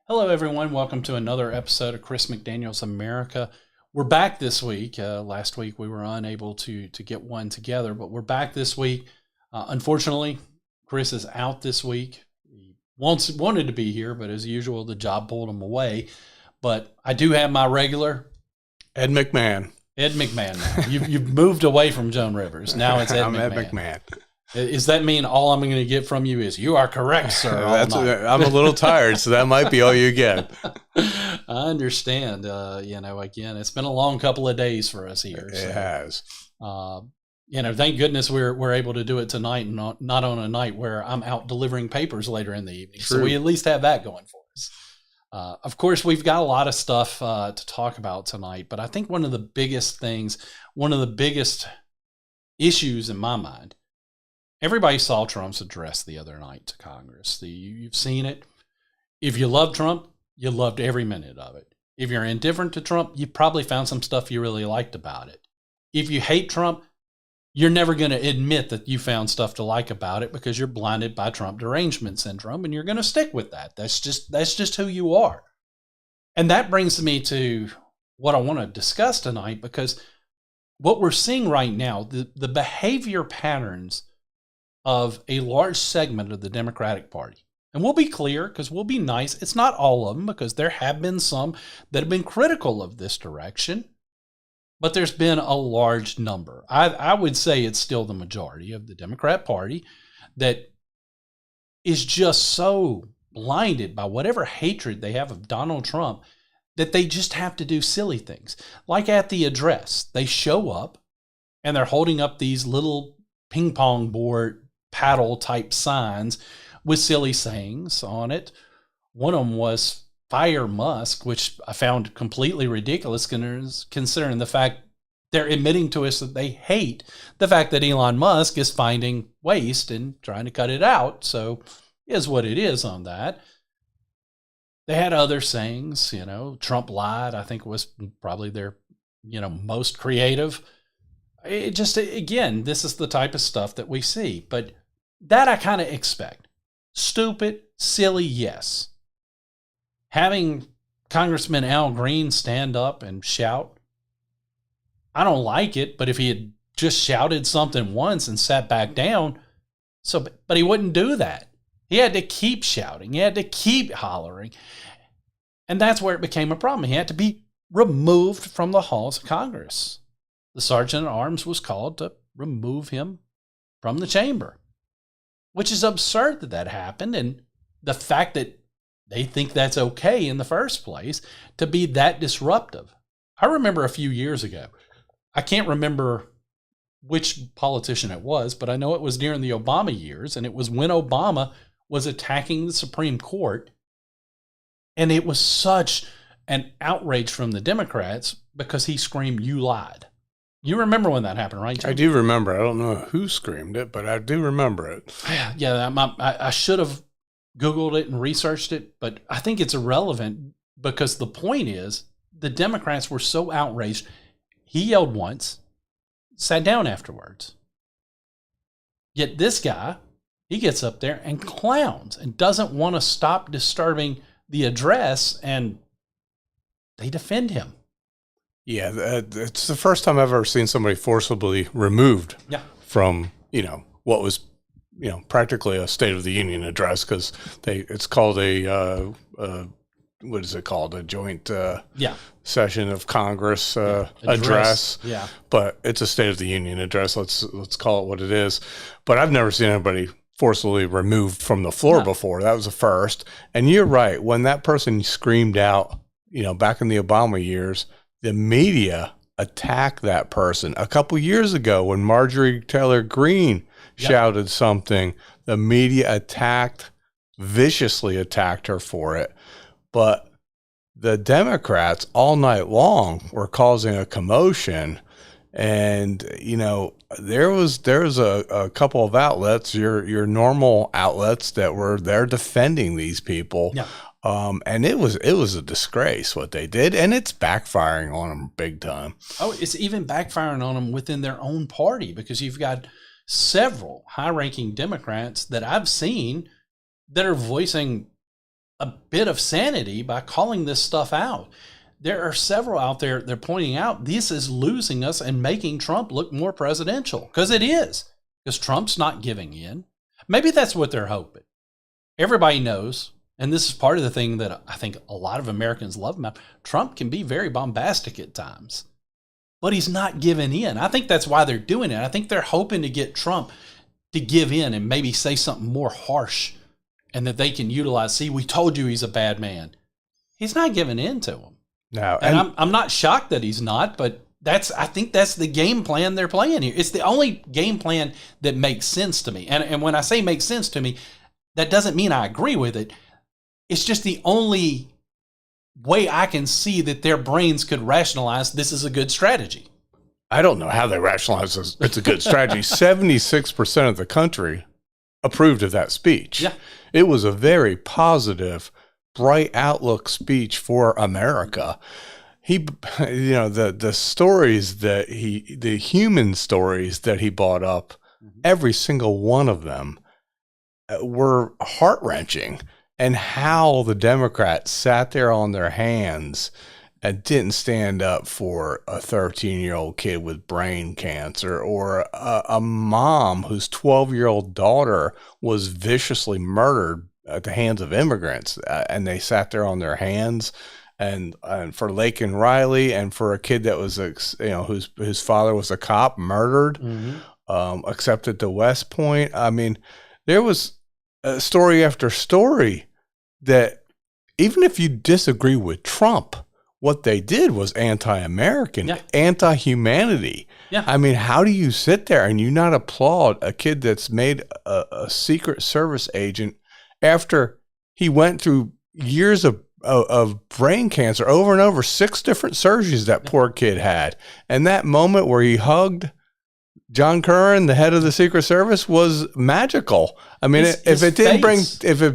Hello, everyone. Welcome to another episode of Chris McDaniel's America. We're back this week. Last week we were unable to get one together, but we're back this week. Unfortunately, Chris is out this week. He wanted to be here, but as usual, the job pulled him away. But I do have my regular Ed McMahon. Ed McMahon now. You've moved away from Joan Rivers. Now it's Ed I'm McMahon. Ed McMahon. Does that mean all I'm going to get from you is "you are correct, sir"? I'm a little tired, so that might be all you get. I understand. Again, it's been a long couple of days for us here. It has. Thank goodness we're able to do it tonight, and not on a night where I'm out delivering papers later in the evening. True. So we at least have that going for us. Of course, we've got a lot of stuff to talk about tonight, but I think one of the biggest issues in my mind. Everybody saw Trump's address the other night to Congress. You've seen it. If you love Trump, you loved every minute of it. If you're indifferent to Trump, you probably found some stuff you really liked about it. If you hate Trump, you're never going to admit that you found stuff to like about it because you're blinded by Trump derangement syndrome, and you're going to stick with that. That's just who you are. And that brings me to what I want to discuss tonight, because what we're seeing right now, the behavior patterns of a large segment of the Democratic Party. And we'll be clear, because we'll be nice. It's not all of them, because there have been some that have been critical of this direction, but there's been a large number. I would say it's still the majority of the Democrat Party that is just so blinded by whatever hatred they have of Donald Trump that they just have to do silly things. Like at the address, they show up and they're holding up these little ping pong board paddle type signs with silly sayings on it. One of them was "Fire Musk," which I found completely ridiculous considering the fact they're admitting to us that they hate the fact that Elon Musk is finding waste and trying to cut it out. So is what it is on that. They had other sayings, Trump lied, I think was probably their, most creative. It just, again, this is the type of stuff that we see, but that I kind of expect. Stupid, silly, yes. Having Congressman Al Green stand up and shout, I don't like it, but if he had just shouted something once and sat back down, but he wouldn't do that. He had to keep shouting. He had to keep hollering. And that's where it became a problem. He had to be removed from the halls of Congress. The sergeant at arms was called to remove him from the chamber, which is absurd that happened. And the fact that they think that's okay in the first place to be that disruptive. I remember a few years ago, I can't remember which politician it was, but I know it was during the Obama years, and it was when Obama was attacking the Supreme Court. And it was such an outrage from the Democrats because he screamed, "You lied." You remember when that happened, right, Jim? I do remember. I don't know who screamed it, but I do remember it. Yeah, I should have Googled it and researched it, but I think it's irrelevant because the point is the Democrats were so outraged. He yelled once, sat down afterwards. Yet this guy, he gets up there and clowns and doesn't want to stop disturbing the address, and they defend him. Yeah, it's the first time I've ever seen somebody forcibly removed from, what was, practically a State of the Union address, because it's called what is it called? A joint session of Congress address. Yeah. But it's a State of the Union address. Let's call it what it is. But I've never seen anybody forcibly removed from the floor before. That was a first. And you're right. When that person screamed out, back in the Obama years, the media attacked that person. A couple years ago, when Marjorie Taylor Greene shouted something, the media viciously attacked her for it. But the Democrats all night long were causing a commotion. And, there was a couple of outlets, your normal outlets, that were there defending these people. Yeah. And it was a disgrace what they did, and it's backfiring on them big time. Oh, it's even backfiring on them within their own party, because you've got several high-ranking Democrats that I've seen that are voicing a bit of sanity by calling this stuff out. There are several out there, they're pointing out this is losing us and making Trump look more presidential, because it is, because Trump's not giving in. Maybe that's what they're hoping. Everybody knows, and this is part of the thing that I think a lot of Americans love about Trump, can be very bombastic at times, but he's not giving in. I think that's why they're doing it. I think they're hoping to get Trump to give in and maybe say something more harsh, and that they can utilize, see, we told you he's a bad man. He's not giving in to him. No, and I'm not shocked that he's not, but I think that's the game plan they're playing here. It's the only game plan that makes sense to me. And when I say makes sense to me, that doesn't mean I agree with it. It's just the only way I can see that their brains could rationalize this is a good strategy. I don't know how they rationalize this. It's a good strategy. 76% of the country approved of that speech. Yeah. It was a very positive, bright outlook speech for America. He, the stories that the human stories that he brought up, every single one of them were heart-wrenching. And how the Democrats sat there on their hands and didn't stand up for a 13-year-old kid with brain cancer, or a mom whose 12-year-old daughter was viciously murdered at the hands of immigrants, and they sat there on their hands. And for Laken Riley, and for a kid that was, whose father was a cop, murdered, accepted to West Point. I mean, there was story after story that even if you disagree with Trump, what they did was anti-American, anti-humanity. Yeah. I mean, how do you sit there and you not applaud a kid that's made a Secret Service agent after he went through years of brain cancer over and over, 6 different surgeries that poor kid had. And that moment where he hugged John Curran, the head of the Secret Service, was magical. I mean, if it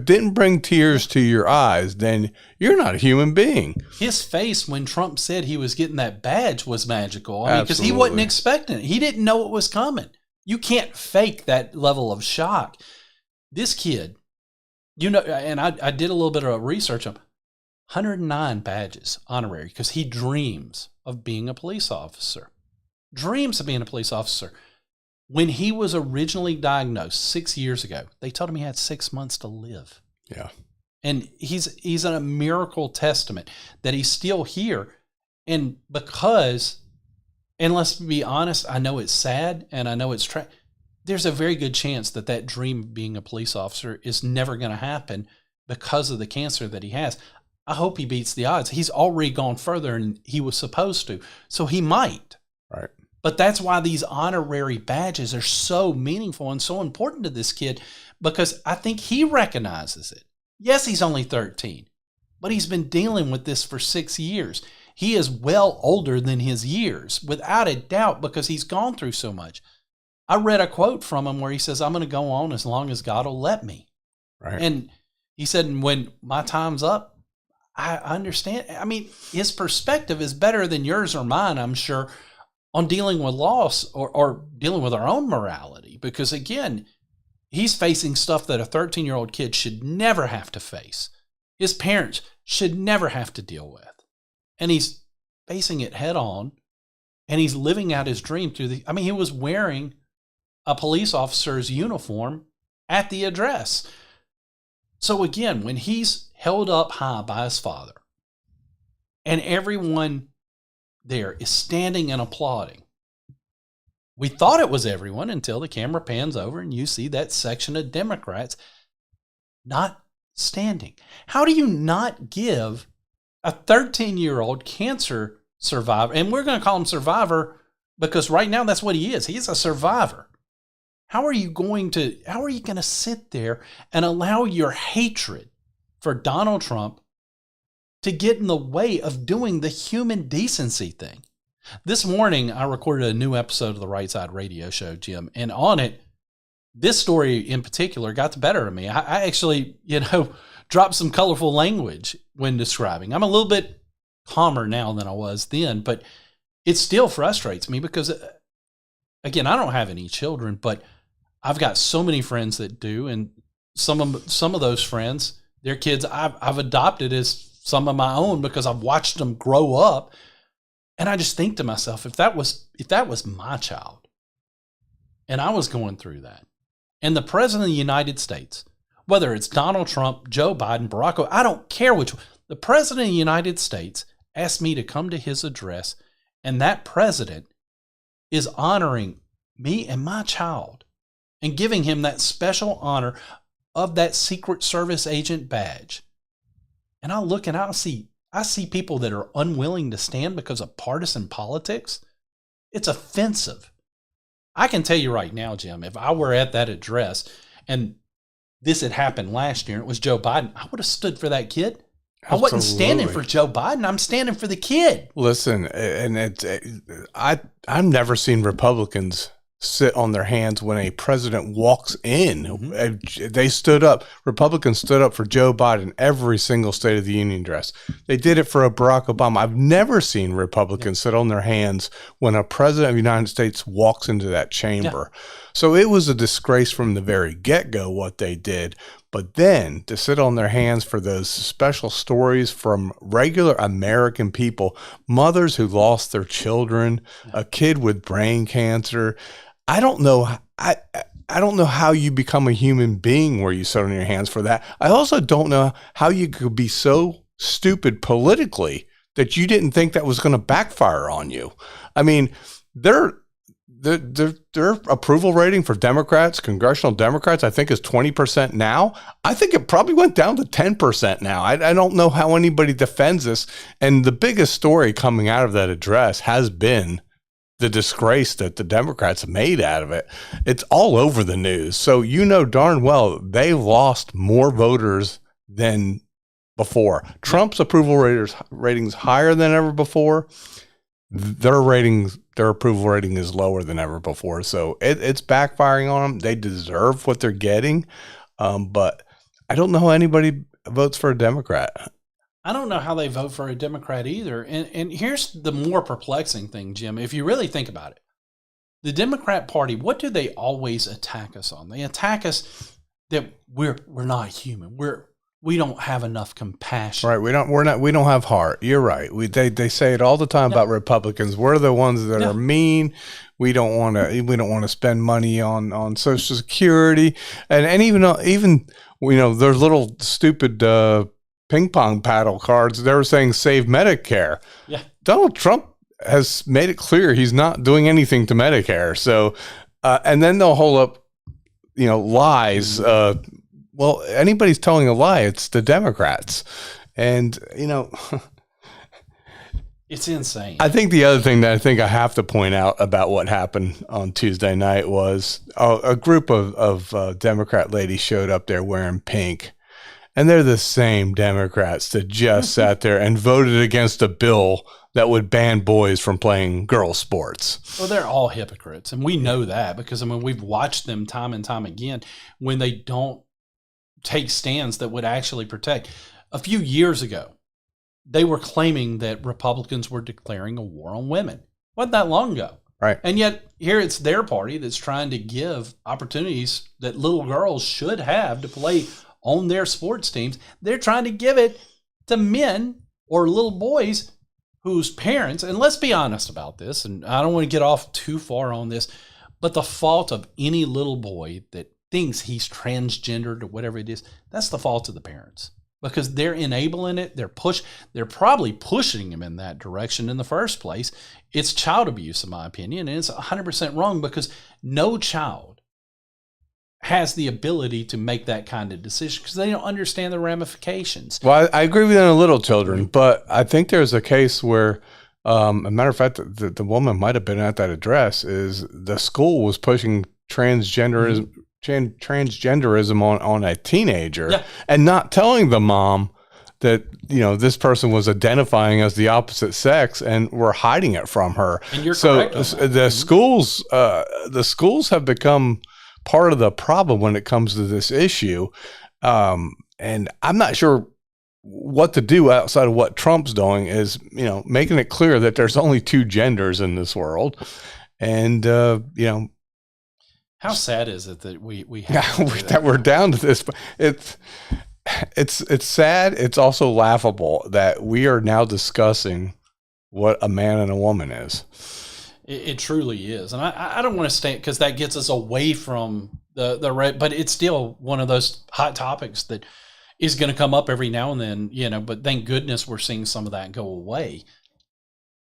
didn't bring tears to your eyes, then you're not a human being. His face when Trump said he was getting that badge was magical. I mean, because he wasn't expecting it. He didn't know it was coming. You can't fake that level of shock. This kid, and I did a little bit of research on him, 109 badges, honorary, because he dreams of being a police officer. Dreams of being a police officer. When he was originally diagnosed 6 years ago, they told him he had 6 months to live. Yeah. And he's a miracle testament that he's still here. And because, and let's be honest, I know it's sad and I know it's there's a very good chance that dream of being a police officer is never going to happen because of the cancer that he has. I hope he beats the odds. He's already gone further than he was supposed to. So he might. Right. But that's why these honorary badges are so meaningful and so important to this kid, because I think he recognizes it. Yes, he's only 13, but he's been dealing with this for 6 years. He is well older than his years, without a doubt, because he's gone through so much. I read a quote from him where he says, I'm going to go on as long as God will let me. Right. And he said, when my time's up, I understand. I mean, his perspective is better than yours or mine, I'm sure, on dealing with loss or dealing with our own morality. Because again, he's facing stuff that a 13-year-old kid should never have to face. His parents should never have to deal with. And he's facing it head on, and he's living out his dream through he was wearing a police officer's uniform at the address. So again, when he's held up high by his father, and everyone there is standing and applauding. We thought it was everyone until the camera pans over and you see that section of Democrats not standing. How do you not give a 13-year-old cancer survivor, and we're going to call him survivor because right now that's what he is. He's a survivor. How are you going to sit there and allow your hatred for Donald Trump to get in the way of doing the human decency thing? This morning, I recorded a new episode of the Right Side Radio Show, Jim, and on it, this story in particular got the better of me. I actually, dropped some colorful language when describing. I'm a little bit calmer now than I was then, but it still frustrates me because, again, I don't have any children, but I've got so many friends that do, and some of those friends, They're kids I've adopted as some of my own because I've watched them grow up. And I just think to myself, if that was my child and I was going through that, and the president of the United States, whether it's Donald Trump, Joe Biden, Barack Obama, I don't care which one, the president of the United States asked me to come to his address, and that president is honoring me and my child and giving him that special honor of that Secret Service agent badge. And I look and I see people that are unwilling to stand because of partisan politics. It's offensive. I can tell you right now, Jim, if I were at that address and this had happened last year and it was Joe Biden, I would have stood for that kid. I wasn't standing for Joe Biden. I'm standing for the kid. Listen, and I've never seen Republicans sit on their hands when a president walks in. Mm-hmm. They stood up. Republicans stood up for Joe Biden every single State of the Union address. They did it for a Barack Obama. I've never seen Republicans sit on their hands when a president of the United States walks into that chamber. Yeah. So it was a disgrace from the very get-go what they did. But then to sit on their hands for those special stories from regular American people, mothers who lost their children, a kid with brain cancer. I don't know. I don't know how you become a human being where you sit on your hands for that. I also don't know how you could be so stupid politically that you didn't think that was going to backfire on you. I mean, their approval rating for Democrats, congressional Democrats, I think is 20% now. I think it probably went down to 10% now. I don't know how anybody defends this. And the biggest story coming out of that address has been the disgrace that the Democrats made out of it. It's all over the news. So you know darn well they lost more voters than before. Trump's approval ratings higher than ever before. Their approval rating is lower than ever before. So it's backfiring on them. They deserve what they're getting. But I don't know how anybody votes for a Democrat. I don't know how they vote for a Democrat either. And here's the more perplexing thing, Jim. If you really think about it, the Democrat Party, what do they always attack us on? They attack us that we're not human. We don't have enough compassion. Right. We don't have heart. You're right. They say it all the time about Republicans. We're the ones that are mean. We don't want to spend money on Social Security. And even there's little stupid ping pong paddle cards. They were saying save Medicare. Yeah. Donald Trump has made it clear he's not doing anything to Medicare. So, and then they'll hold up, lies. Well, anybody's telling a lie, it's the Democrats. And, it's insane. I think the other thing that I think I have to point out about what happened on Tuesday night was a group of Democrat ladies showed up there wearing pink. And they're the same Democrats that just sat there and voted against a bill that would ban boys from playing girls' sports. Well, they're all hypocrites. And we know that because, we've watched them time and time again when they don't take stands that would actually protect. A few years ago, they were claiming that Republicans were declaring a war on women. Wasn't that long ago. Right. And yet here it's their party that's trying to give opportunities that little girls should have to play on their sports teams. They're trying to give it to men or little boys whose parents, and let's be honest about this, and I don't want to get off too far on this, but the fault of any little boy that thinks he's transgendered or whatever it is, that's the fault of the parents because they're enabling it. They're probably pushing him in that direction in the first place. It's child abuse, in my opinion, and it's 100% wrong because no child has the ability to make that kind of decision because they don't understand the ramifications. Well, I agree with the little children, but I think there's a case where, a matter of fact, the woman might have been at that address, is the school was pushing transgenderism on a teenager and not telling the mom that, this person was identifying as the opposite sex and were hiding it from her. And you're correct. The schools have become part of the problem when it comes to this issue. And I'm not sure what to do outside of what Trump's doing is, making it clear that there's only two genders in this world. And, how sad is it that we have that we're down to this? It's it's sad. It's also laughable that we are now discussing what a man and a woman is. It truly is. And I don't want to stay, because that gets us away from but it's still one of those hot topics that is going to come up every now and then, but thank goodness we're seeing some of that go away.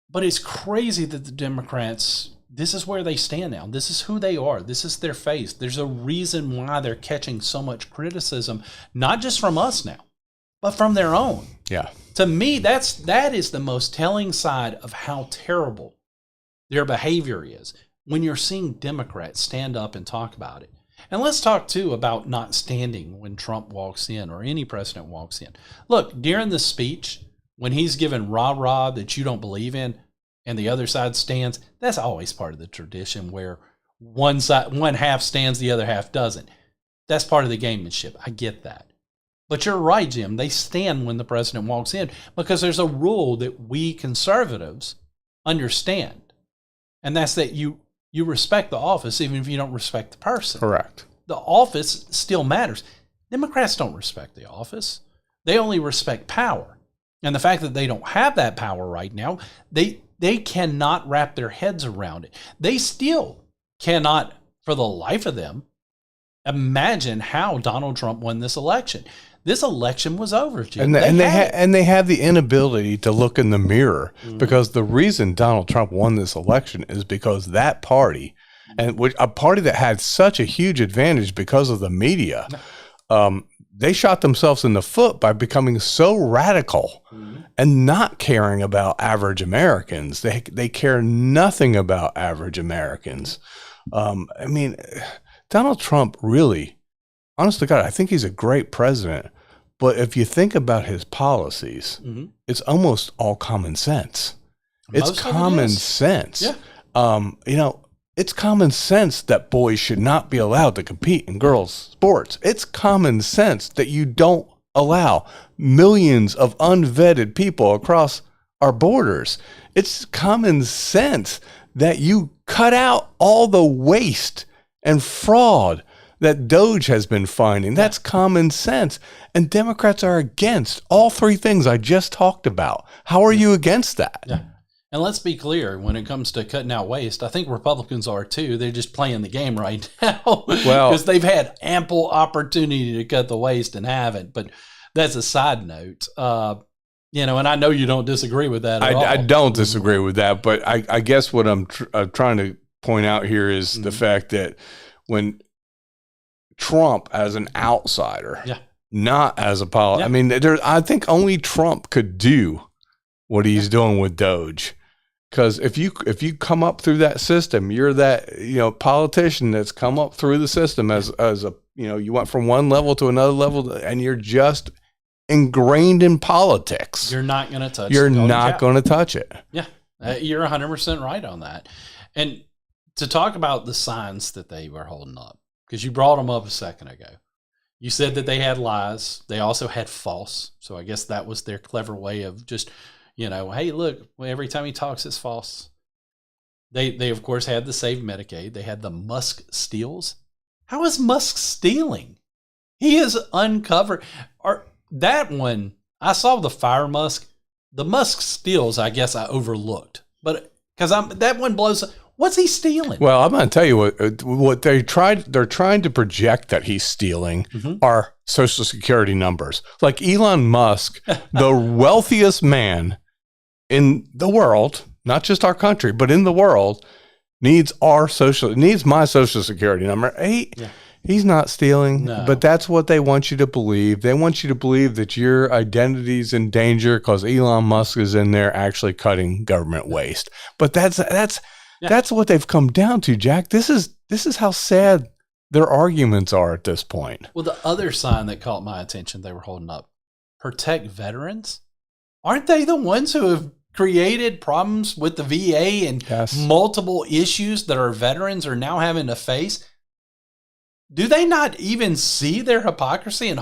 But it's crazy that the Democrats, this is where they stand now. This is who they are. This is their face. There's a reason why they're catching so much criticism, not just from us now, but from their own. Yeah. To me, that is the most telling side of how terrible their behavior is, when you're seeing Democrats stand up and talk about it. And let's talk, too, about not standing when Trump walks in or any president walks in. Look, during the speech, when he's given rah-rah that you don't believe in and the other side stands, that's always part of the tradition where one half stands, the other half doesn't. That's part of the gamemanship. I get that. But you're right, Jim. They stand when the president walks in because there's a rule that we conservatives understand. And that's that you respect the office even if you don't respect the person. Correct. The office still matters. Democrats don't respect the office. They only respect power. And the fact that they don't have that power right now, they cannot wrap their heads around it. They still cannot, for the life of them, imagine how Donald Trump won this election. This election was over, Jim. And they have the inability to look in the mirror, because the reason Donald Trump won this election is because that party, and a party that had such a huge advantage because of the media, they shot themselves in the foot by becoming so radical and not caring about average Americans. They care nothing about average Americans. I mean, Donald Trump really, honest to God, I think he's a great president. But if you think about his policies, it's almost all common sense. It's common sense. Yeah. It's common sense that boys should not be allowed to compete in girls' sports. It's common sense that you don't allow millions of unvetted people across our borders. It's common sense that you cut out all the waste and fraud that DOJ has been finding. That's common sense. And Democrats are against all three things I just talked about. How are you against that? Yeah. And let's be clear, when it comes to cutting out waste, I think Republicans are too. They're just playing the game right now because they've had ample opportunity to cut the waste and haven't. But that's a side note. And I know you don't disagree with that at all. I don't disagree with that. But I guess what I'm trying to point out here is the fact that when Trump as an outsider, not as a politician. I mean, I think only Trump could do what he's doing with DOJ. Because if you come up through that system, you're that politician that's come up through the system as a you went from one level to another level, and you're just ingrained in politics. You're not going to touch. You're not going to touch it. Yeah, you're 100% right on that. And to talk about the signs that they were holding up, because you brought them up a second ago. You said that they had lies. They also had false. So I guess that was their clever way of just, hey, look, every time he talks, it's false. They of course, had the Save Medicaid. They had the Musk steals. How is Musk stealing? He is uncovered. That one, I saw the Fire Musk. The Musk steals, I guess I overlooked. But because that one blows up. What's he stealing? Well, I'm going to tell you what they're trying to project that he's stealing are Social Security numbers. Like Elon Musk, the wealthiest man in the world, not just our country, but in the world, needs my Social Security number. He's not stealing, but that's what they want you to believe. They want you to believe that your identity's in danger because Elon Musk is in there actually cutting government waste. But that's what they've come down to, Jack. This is how sad their arguments are at this point. Well, the other sign that caught my attention they were holding up, protect veterans. Aren't they the ones who have created problems with the VA and multiple issues that our veterans are now having to face? Do they not even see their hypocrisy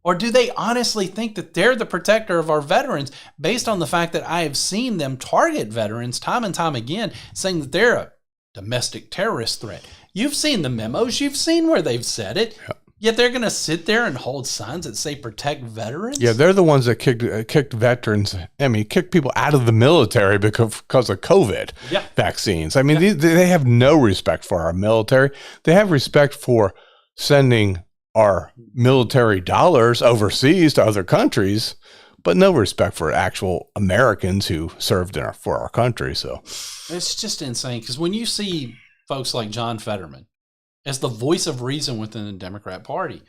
or do they honestly think that they're the protector of our veterans based on the fact that I have seen them target veterans time and time again, saying that they're a domestic terrorist threat? You've seen the memos. You've seen where they've said it. Yet they're going to sit there and hold signs that say protect veterans? Yeah, they're the ones that kicked veterans. I mean, kicked people out of the military because of COVID vaccines. I mean, they have no respect for our military. They have respect for sending our military dollars overseas to other countries, but no respect for actual Americans who served for our country. So it's just insane, because when you see folks like John Fetterman as the voice of reason within the Democrat Party,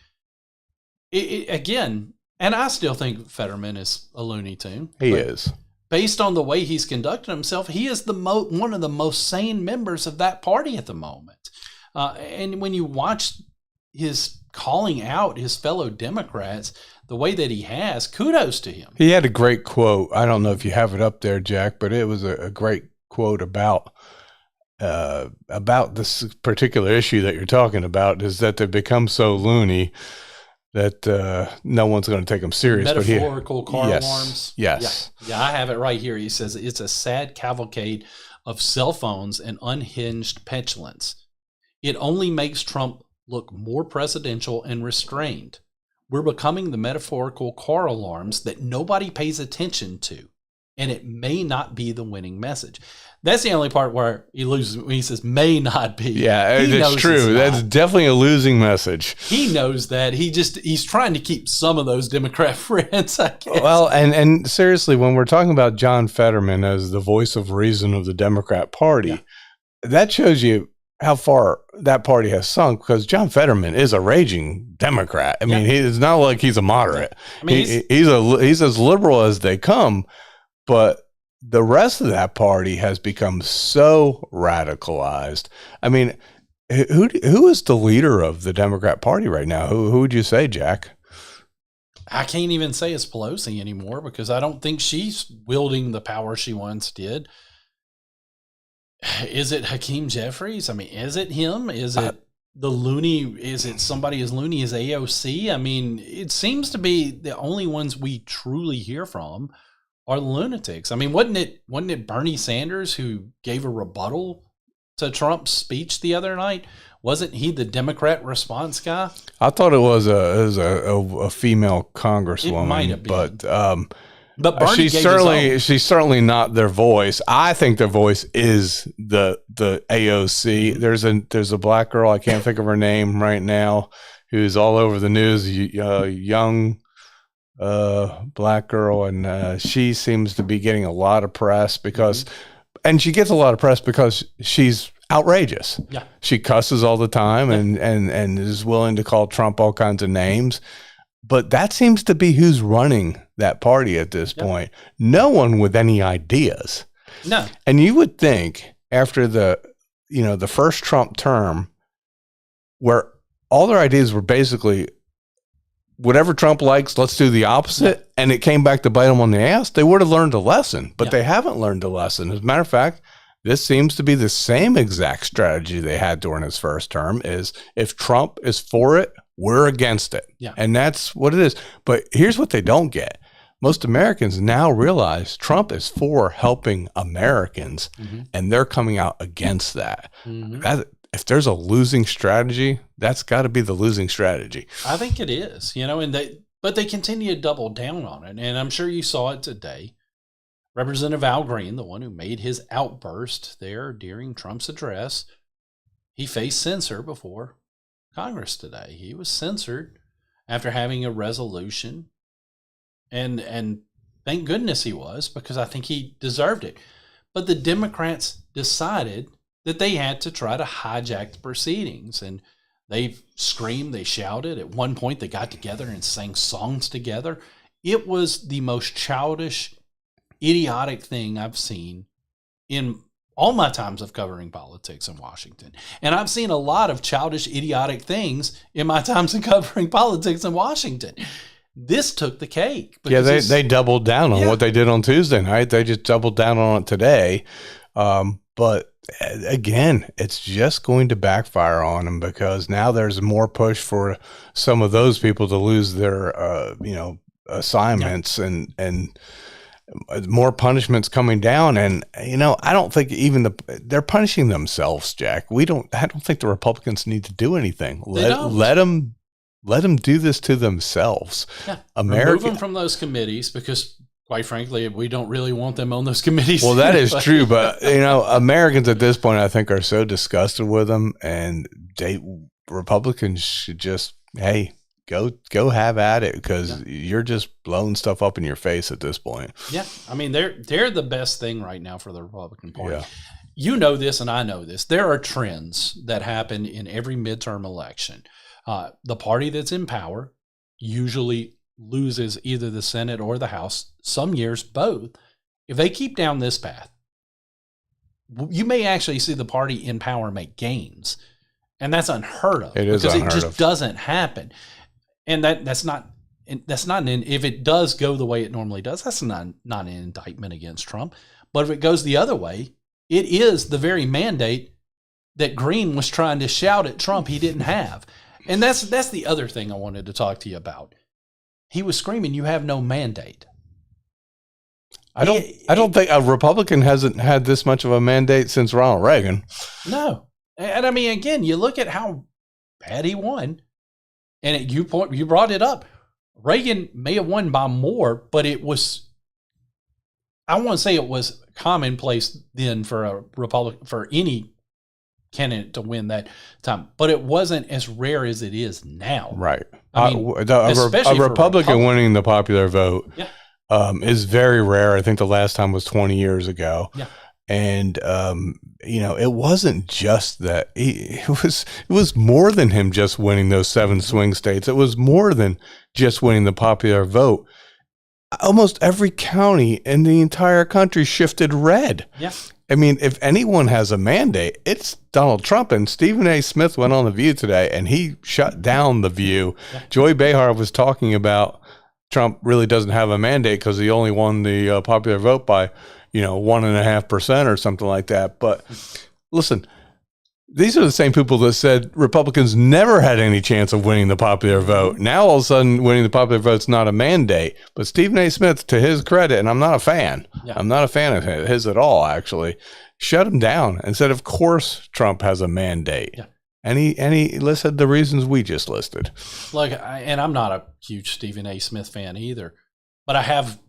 again, and I still think Fetterman is a Looney Tune. He is. Based on the way he's conducted himself, he is one of the most sane members of that party at the moment. And when you watch his calling out his fellow Democrats the way that he has, kudos to him. He had a great quote. I don't know if you have it up there, Jack, but it was a great quote about this particular issue that you're talking about, is that they've become so loony that no one's going to take them serious. Metaphorical car alarms. Yes. Yeah, I have it right here. He says, it's a sad cavalcade of cell phones and unhinged petulance. It only makes Trump look more presidential and restrained. We're becoming the metaphorical car alarms that nobody pays attention to, and it may not be the winning message. That's the only part where he loses when he says may not be. Yeah, it's true. That's definitely a losing message. He knows that. He's trying to keep some of those Democrat friends, I guess. Well, and seriously, when we're talking about John Fetterman as the voice of reason of the Democrat Party, that shows you how far that party has sunk, because John Fetterman is a raging Democrat. I mean, it's not like he's a moderate. I mean, he's as liberal as they come, but the rest of that party has become so radicalized. I mean, who is the leader of the Democrat Party right now? Who would you say, Jack? I can't even say it's Pelosi anymore, because I don't think she's wielding the power she once did. Is it Hakeem Jeffries? I mean, is it him? Is it the loony? Is it somebody as loony as AOC? I mean, it seems to be the only ones we truly hear from are the lunatics. I mean, wasn't it Bernie Sanders who gave a rebuttal to Trump's speech the other night? Wasn't he the Democrat response guy? I thought it was a female congresswoman. It might have been. But Bernie she's certainly not their voice. I think their voice is the AOC. There's a black girl, I can't think of her name right now, who's all over the news. Young black girl, and she seems to be getting a lot of press because, and she gets a lot of press because she's outrageous. Yeah, she cusses all the time and is willing to call Trump all kinds of names. But that seems to be who's running that party at this point. No one with any ideas. No. And you would think after the first Trump term, where all their ideas were basically whatever Trump likes, let's do the opposite, and it came back to bite them on the ass, they would have learned a lesson. But they haven't learned a lesson. As a matter of fact, this seems to be the same exact strategy they had during his first term, is if Trump is for it, we're against it. Yeah. And that's what it is. But here's what they don't get. Most Americans now realize Trump is for helping Americans, and they're coming out against that. If there's a losing strategy, that's got to be the losing strategy. I think it is, but they continue to double down on it. And I'm sure you saw it today. Representative Al Green, the one who made his outburst there during Trump's address, he faced censure before Congress today. He was censored after having a resolution, and thank goodness he was, because I think he deserved it. But the Democrats decided that they had to try to hijack the proceedings, and they screamed, they shouted. At one point, they got together and sang songs together. It was the most childish, idiotic thing I've seen in all my times of covering politics in Washington. And I've seen a lot of childish, idiotic things in my times of covering politics in Washington. This took the cake. Yeah, they doubled down on what they did on Tuesday night. They just doubled down on it today. But again, it's just going to backfire on them, because now there's more push for some of those people to lose their, assignments and more punishments coming down. And, I don't think even they're punishing themselves, Jack. I don't think the Republicans need to do anything. Let them let them do this to themselves. Yeah. Remove them from those committees because, quite frankly, we don't really want them on those committees. Well, that is true. But, Americans at this point, I think, are so disgusted with them, and Republicans should just, hey, go have at it, because you're just blowing stuff up in your face at this point. Yeah. I mean, they're the best thing right now for the Republican Party. Yeah. You know this, and I know this. There are trends that happen in every midterm election. The party that's in power usually loses either the Senate or the House, some years both. If they keep down this path, you may actually see the party in power make gains. And that's unheard of. It is because unheard it just of. Doesn't happen. And that's not if it does go the way it normally does, that's not an indictment against Trump. But if it goes the other way, it is the very mandate that Green was trying to shout at Trump he didn't have. And that's the other thing I wanted to talk to you about. He was screaming, "You have no mandate." I don't think a Republican hasn't had this much of a mandate since Ronald Reagan. No. And I mean, again, you look at how bad he won, and you brought it up. Reagan may have won by more, but it was, I want to say it was commonplace then for a Republican, for any candidate to win that time, but it wasn't as rare as it is now. Right. I mean, a Republican winning the popular vote is very rare. I think the last time was 20 years ago. Yeah. And, it wasn't just that. It was more than him just winning those 7 swing states. It was more than just winning the popular vote. Almost every county in the entire country shifted red. Yeah. I mean, if anyone has a mandate, it's Donald Trump. And Stephen A. Smith went on The View today, and he shut down The View. Yeah. Joy Behar was talking about Trump really doesn't have a mandate because he only won the popular vote by 1.5% or something like that. But listen, these are the same people that said Republicans never had any chance of winning the popular vote. Now, all of a sudden, winning the popular vote's not a mandate. But Stephen A. Smith, to his credit, and I'm not a fan. Yeah. I'm not a fan of his at all, actually, shut him down and said, of course, Trump has a mandate. Yeah. And he listed the reasons we just listed. Look, and I'm not a huge Stephen A. Smith fan either, but I have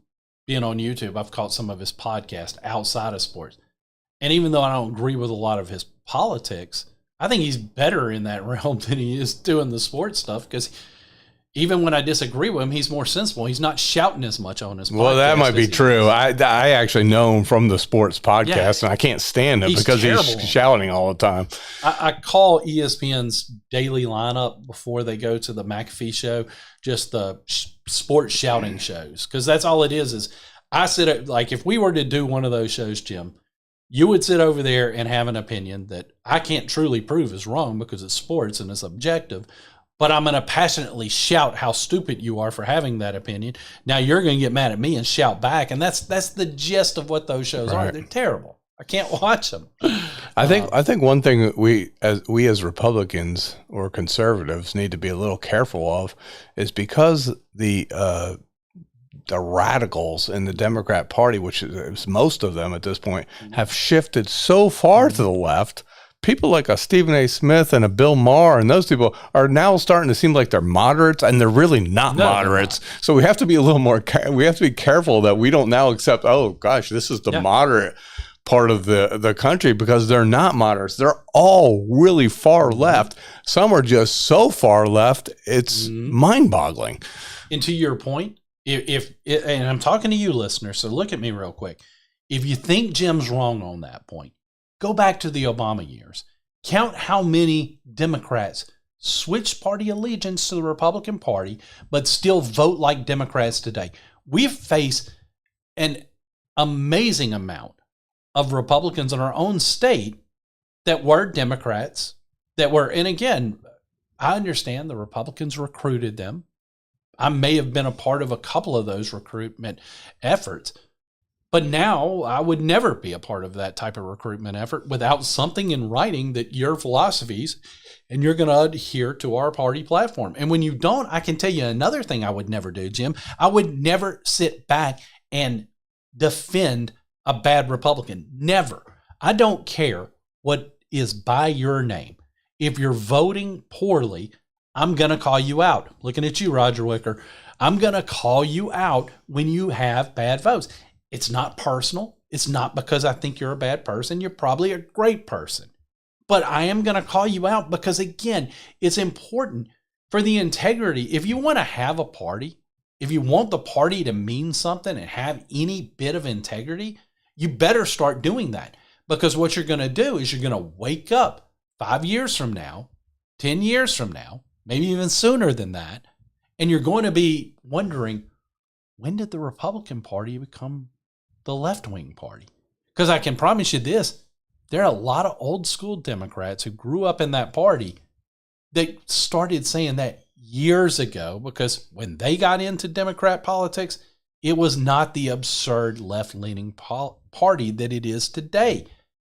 been on YouTube. I've caught some of his podcasts outside of sports. And even though I don't agree with a lot of his politics, I think he's better in that realm than he is doing the sports stuff, because even when I disagree with him, he's more sensible. He's not shouting as much on his podcast. Well, that might be true. I actually know him from the sports podcast, and I can't stand him because he's shouting all the time. I call ESPN's daily lineup before they go to the McAfee show just the sports shouting shows, because that's all it is I sit at, like, if we were to do one of those shows, Jim, you would sit over there and have an opinion that I can't truly prove is wrong because it's sports and it's objective, but I'm going to passionately shout how stupid you are for having that opinion. Now you're going to get mad at me and shout back, and that's the gist of what those shows are. They're terrible. I can't watch them. I think one thing that we as Republicans or conservatives need to be a little careful of is because the radicals in the Democrat Party, which is most of them at this point, have shifted so far to the left. People like a Stephen A. Smith and a Bill Maher and those people are now starting to seem like they're moderates, and they're really not moderates. So we have to be a little more. We have to be careful that we don't now accept, oh gosh, this is the moderate part of the country, because they're not moderates. They're all really far left. Some are just so far left, it's mind-boggling. And to your point, and I'm talking to you, listeners, so look at me real quick. If you think Jim's wrong on that point, go back to the Obama years. Count how many Democrats switched party allegiance to the Republican Party, but still vote like Democrats today. We've faced an amazing amount of Republicans in our own state that were Democrats, and again, I understand the Republicans recruited them. I may have been a part of a couple of those recruitment efforts, but now I would never be a part of that type of recruitment effort without something in writing that your philosophies and you're going to adhere to our party platform. And when you don't, I can tell you another thing I would never do, Jim. I would never sit back and defend a bad Republican. Never. I don't care what is by your name. If you're voting poorly, I'm going to call you out. Looking at you, Roger Wicker. I'm going to call you out when you have bad votes. It's not personal. It's not because I think you're a bad person. You're probably a great person. But I am going to call you out because, again, it's important for the integrity. If you want to have a party, if you want the party to mean something and have any bit of integrity, you better start doing that. Because what you're going to do is you're going to wake up 5 years from now, 10 years from now, maybe even sooner than that, and you're going to be wondering, when did the Republican Party become the left-wing party? Because I can promise you this, there are a lot of old school Democrats who grew up in that party that started saying that years ago, because when they got into Democrat politics, it was not the absurd left-leaning party that it is today.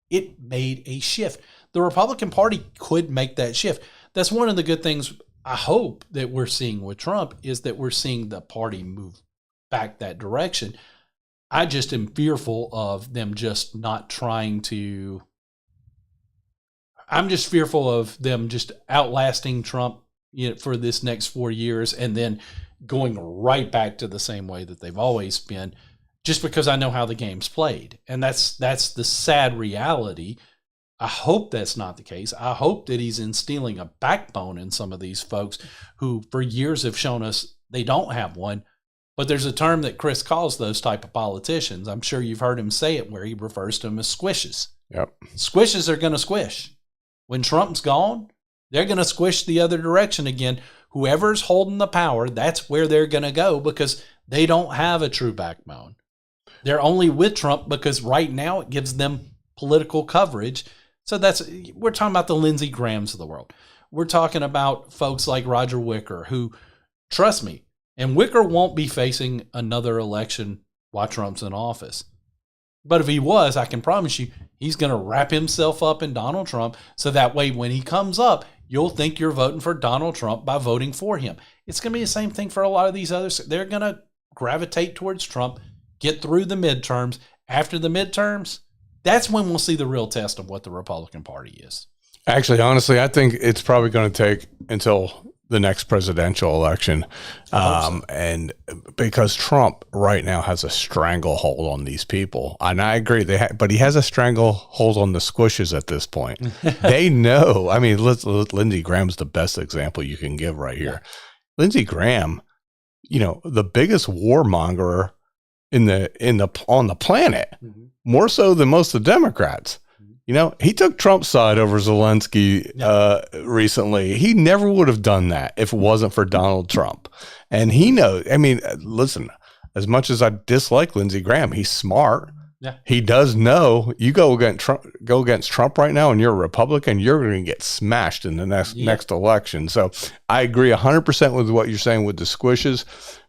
It made a shift. The Republican Party could make that shift. That's one of the good things I hope that we're seeing with Trump, is that we're seeing the party move back that direction. I just am fearful of them just not trying to. I'm just fearful of them just outlasting Trump, for this next 4 years and then going right back to the same way that they've always been, just because I know how the game's played. And that's the sad reality. I hope that's not the case. I hope that he's instilling a backbone in some of these folks who for years have shown us they don't have one. But there's a term that Chris calls those type of politicians. I'm sure you've heard him say it, where he refers to them as squishes. Yep. Squishes are going to squish. When Trump's gone, they're going to squish the other direction again. Whoever's holding the power, that's where they're going to go, because they don't have a true backbone. They're only with Trump because right now it gives them political coverage. So we're talking about the Lindsey Grahams of the world. We're talking about folks like Roger Wicker, who, trust me, and Wicker won't be facing another election while Trump's in office. But if he was, I can promise you, he's going to wrap himself up in Donald Trump, so that way when he comes up, you'll think you're voting for Donald Trump by voting for him. It's going to be the same thing for a lot of these others. They're going to gravitate towards Trump, get through the midterms. After the midterms, that's when we'll see the real test of what the Republican Party is. Actually, honestly, I think it's probably going to take until the next presidential election. So. And because Trump right now has a stranglehold on these people. And I agree, but he has a stranglehold on the squishes at this point. They know. I mean, Lindsey Graham's the best example you can give right here. Yeah. Lindsey Graham, the biggest warmonger on the planet, more so than most of the Democrats. He took Trump's side over Zelensky recently. He never would have done that if it wasn't for Donald Trump. And he knows. I mean, listen, as much as I dislike Lindsey Graham, he's smart. Yeah. He does know you go against Trump right now and you're a Republican, you're going to get smashed in the next election. So I agree 100% with what you're saying with the squishes.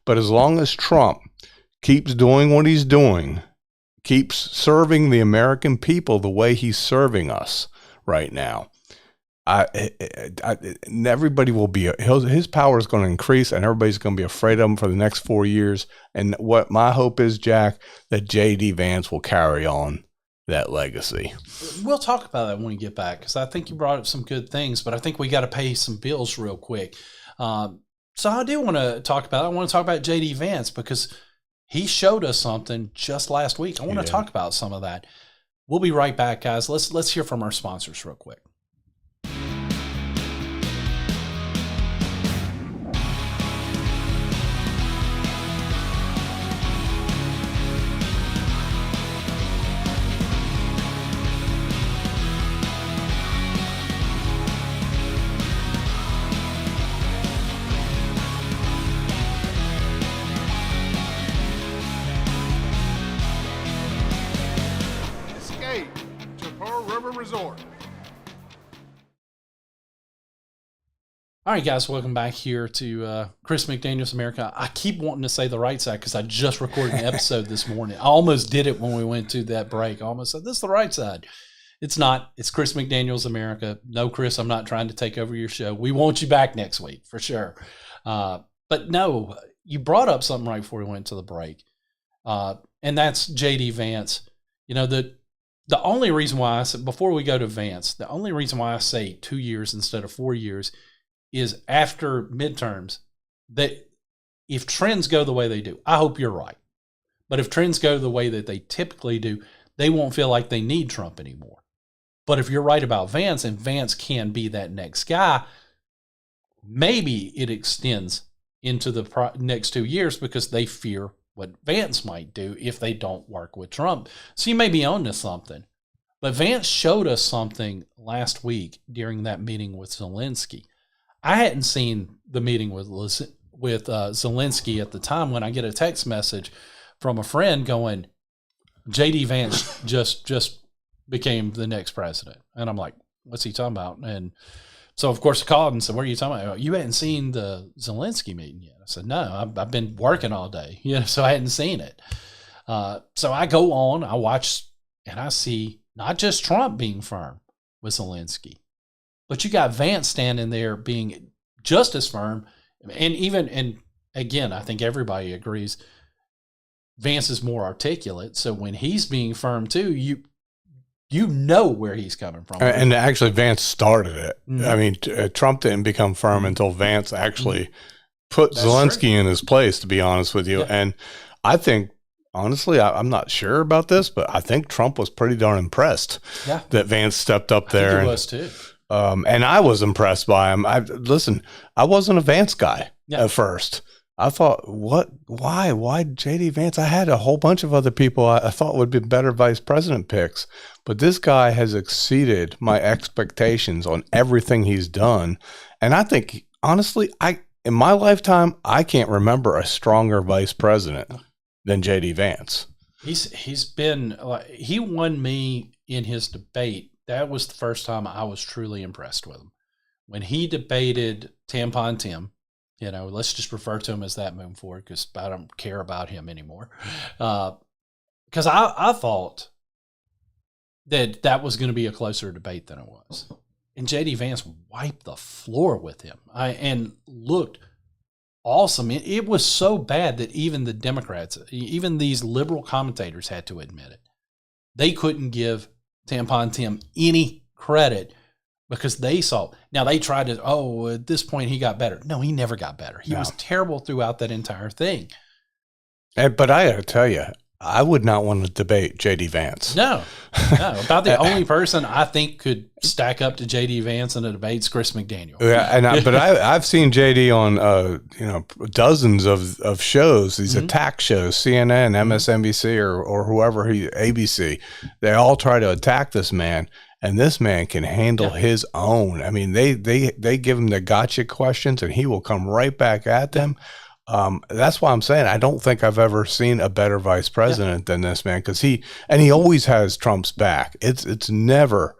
But as long as Trump keeps doing what he's doing, keeps serving the American people the way he's serving us right now, everybody will be, his power is going to increase, and everybody's going to be afraid of him for the next 4 years. And what my hope is, Jack, that J.D. Vance will carry on that legacy. We'll talk about that when we get back, because I think you brought up some good things, but I think we got to pay some bills real quick. So I do want to talk about, I want to talk about J.D. Vance, because he showed us something just last week. I want to talk about some of that. We'll be right back, guys. Let's hear from our sponsors real quick. Resort. All right, guys, welcome back here to Chris McDaniel's America. I keep wanting to say the right side because I just recorded an episode this morning. I almost did it when we went to that break. I almost said, this is the right side. It's not. It's Chris McDaniel's America. No, Chris, I'm not trying to take over your show. We want you back next week for sure. But no, you brought up something right before we went to the break, and that's J.D. Vance. The only reason why I said, before we go to Vance, the only reason why I say 2 years instead of 4 years is after midterms that if trends go the way they do, I hope you're right. But if trends go the way that they typically do, they won't feel like they need Trump anymore. But if you're right about Vance and Vance can be that next guy, maybe it extends into the next 2 years because they fear what Vance might do if they don't work with Trump. So you may be on to something. But Vance showed us something last week during that meeting with Zelensky. I hadn't seen the meeting with Zelensky at the time when I get a text message from a friend going, J.D. Vance just became the next president. And I'm like, what's he talking about? And so, of course, I called and said, what are you talking about? You hadn't seen the Zelensky meeting yet. I said, no, I've been working all day, so I hadn't seen it. So I go on, I watch, and I see not just Trump being firm with Zelensky, but you got Vance standing there being just as firm. And again, I think everybody agrees Vance is more articulate. So when he's being firm too, you know where he's coming from. And actually, Vance started it. Mm-hmm. I mean, Trump didn't become firm until Vance actually put Zelensky in his place, to be honest with you. Yeah. And I think, honestly, I'm not sure about this, but I think Trump was pretty darn impressed that Vance stepped up there. I think he was too. And I was impressed by him. Listen, I wasn't a Vance guy at first. I thought, why J.D. Vance? I had a whole bunch of other people I thought would be better vice president picks, but this guy has exceeded my expectations on everything he's done. And I think, honestly, in my lifetime, I can't remember a stronger vice president than J.D. Vance. He won me in his debate. That was the first time I was truly impressed with him. When he debated Tampon Tim, let's just refer to him as that moving forward because I don't care about him anymore. Because I thought that was going to be a closer debate than it was. And J.D. Vance wiped the floor with him and looked awesome. It was so bad that even the Democrats, even these liberal commentators had to admit it. They couldn't give Tampon Tim any credit because they saw. Now, they tried to, at this point he got better. No, he never got better. He was terrible throughout that entire thing. But I got to tell you, I would not want to debate J.D. Vance. No. About the only person I think could stack up to J.D. Vance in a debate is Chris McDaniel. Yeah, but I've seen J.D. on dozens of shows, these attack shows, CNN, MSNBC, or whoever ABC. They all try to attack this man, and this man can handle his own. I mean, they give him the gotcha questions, and he will come right back at them. That's why I'm saying I don't think I've ever seen a better vice president than this man, because he always has Trump's back. It's never,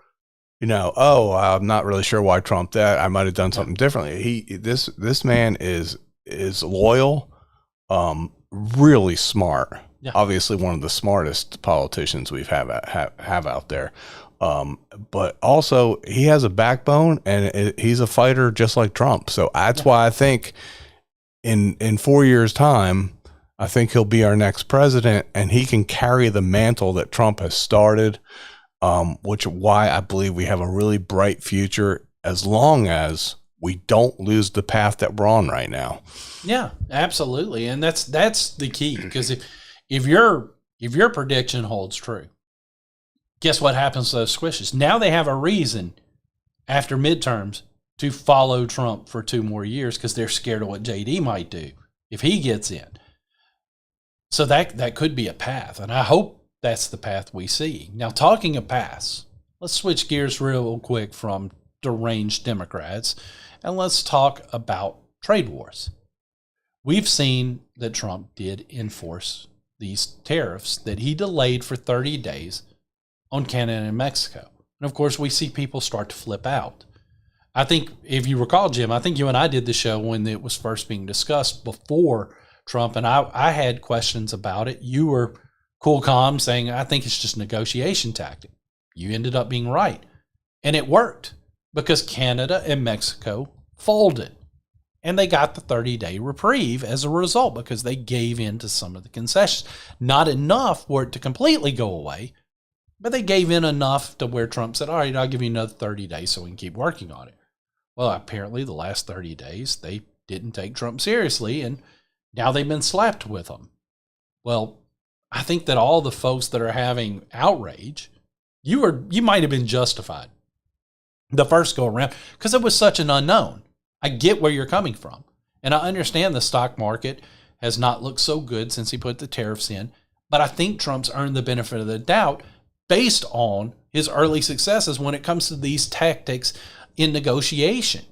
I'm not really sure why Trump that. I might have done something differently. This man is loyal, really smart. Yeah. Obviously, one of the smartest politicians we've have out there. But also he has a backbone, and he's a fighter just like Trump. So that's why I think in 4 years' time, I think he'll be our next president, and he can carry the mantle that Trump has started, which is why I believe we have a really bright future as long as we don't lose the path that we're on right now. Yeah, absolutely. And that's the key, because if your prediction holds true, guess what happens to those squishes? Now they have a reason after midterms to follow Trump for 2 more years because they're scared of what JD might do if he gets in. So that could be a path, and I hope that's the path we see. Now, talking of paths, let's switch gears real quick from deranged Democrats, and let's talk about trade wars. We've seen that Trump did enforce these tariffs that he delayed for 30 days on Canada and Mexico. And, of course, we see people start to flip out. I think, if you recall, Jim, I think you and I did the show when it was first being discussed before Trump, and I had questions about it. You were cool, calm, saying, I think it's just a negotiation tactic. You ended up being right. And it worked because Canada and Mexico folded. And they got the 30-day reprieve as a result because they gave in to some of the concessions. Not enough for it to completely go away, but they gave in enough to where Trump said, all right, I'll give you another 30 days so we can keep working on it. Well, apparently the last 30 days, they didn't take Trump seriously, and now they've been slapped with them. Well, I think that all the folks that are having outrage, you might have been justified the first go around because it was such an unknown. I get where you're coming from. And I understand the stock market has not looked so good since he put the tariffs in. But I think Trump's earned the benefit of the doubt based on his early successes when it comes to these tactics in negotiation.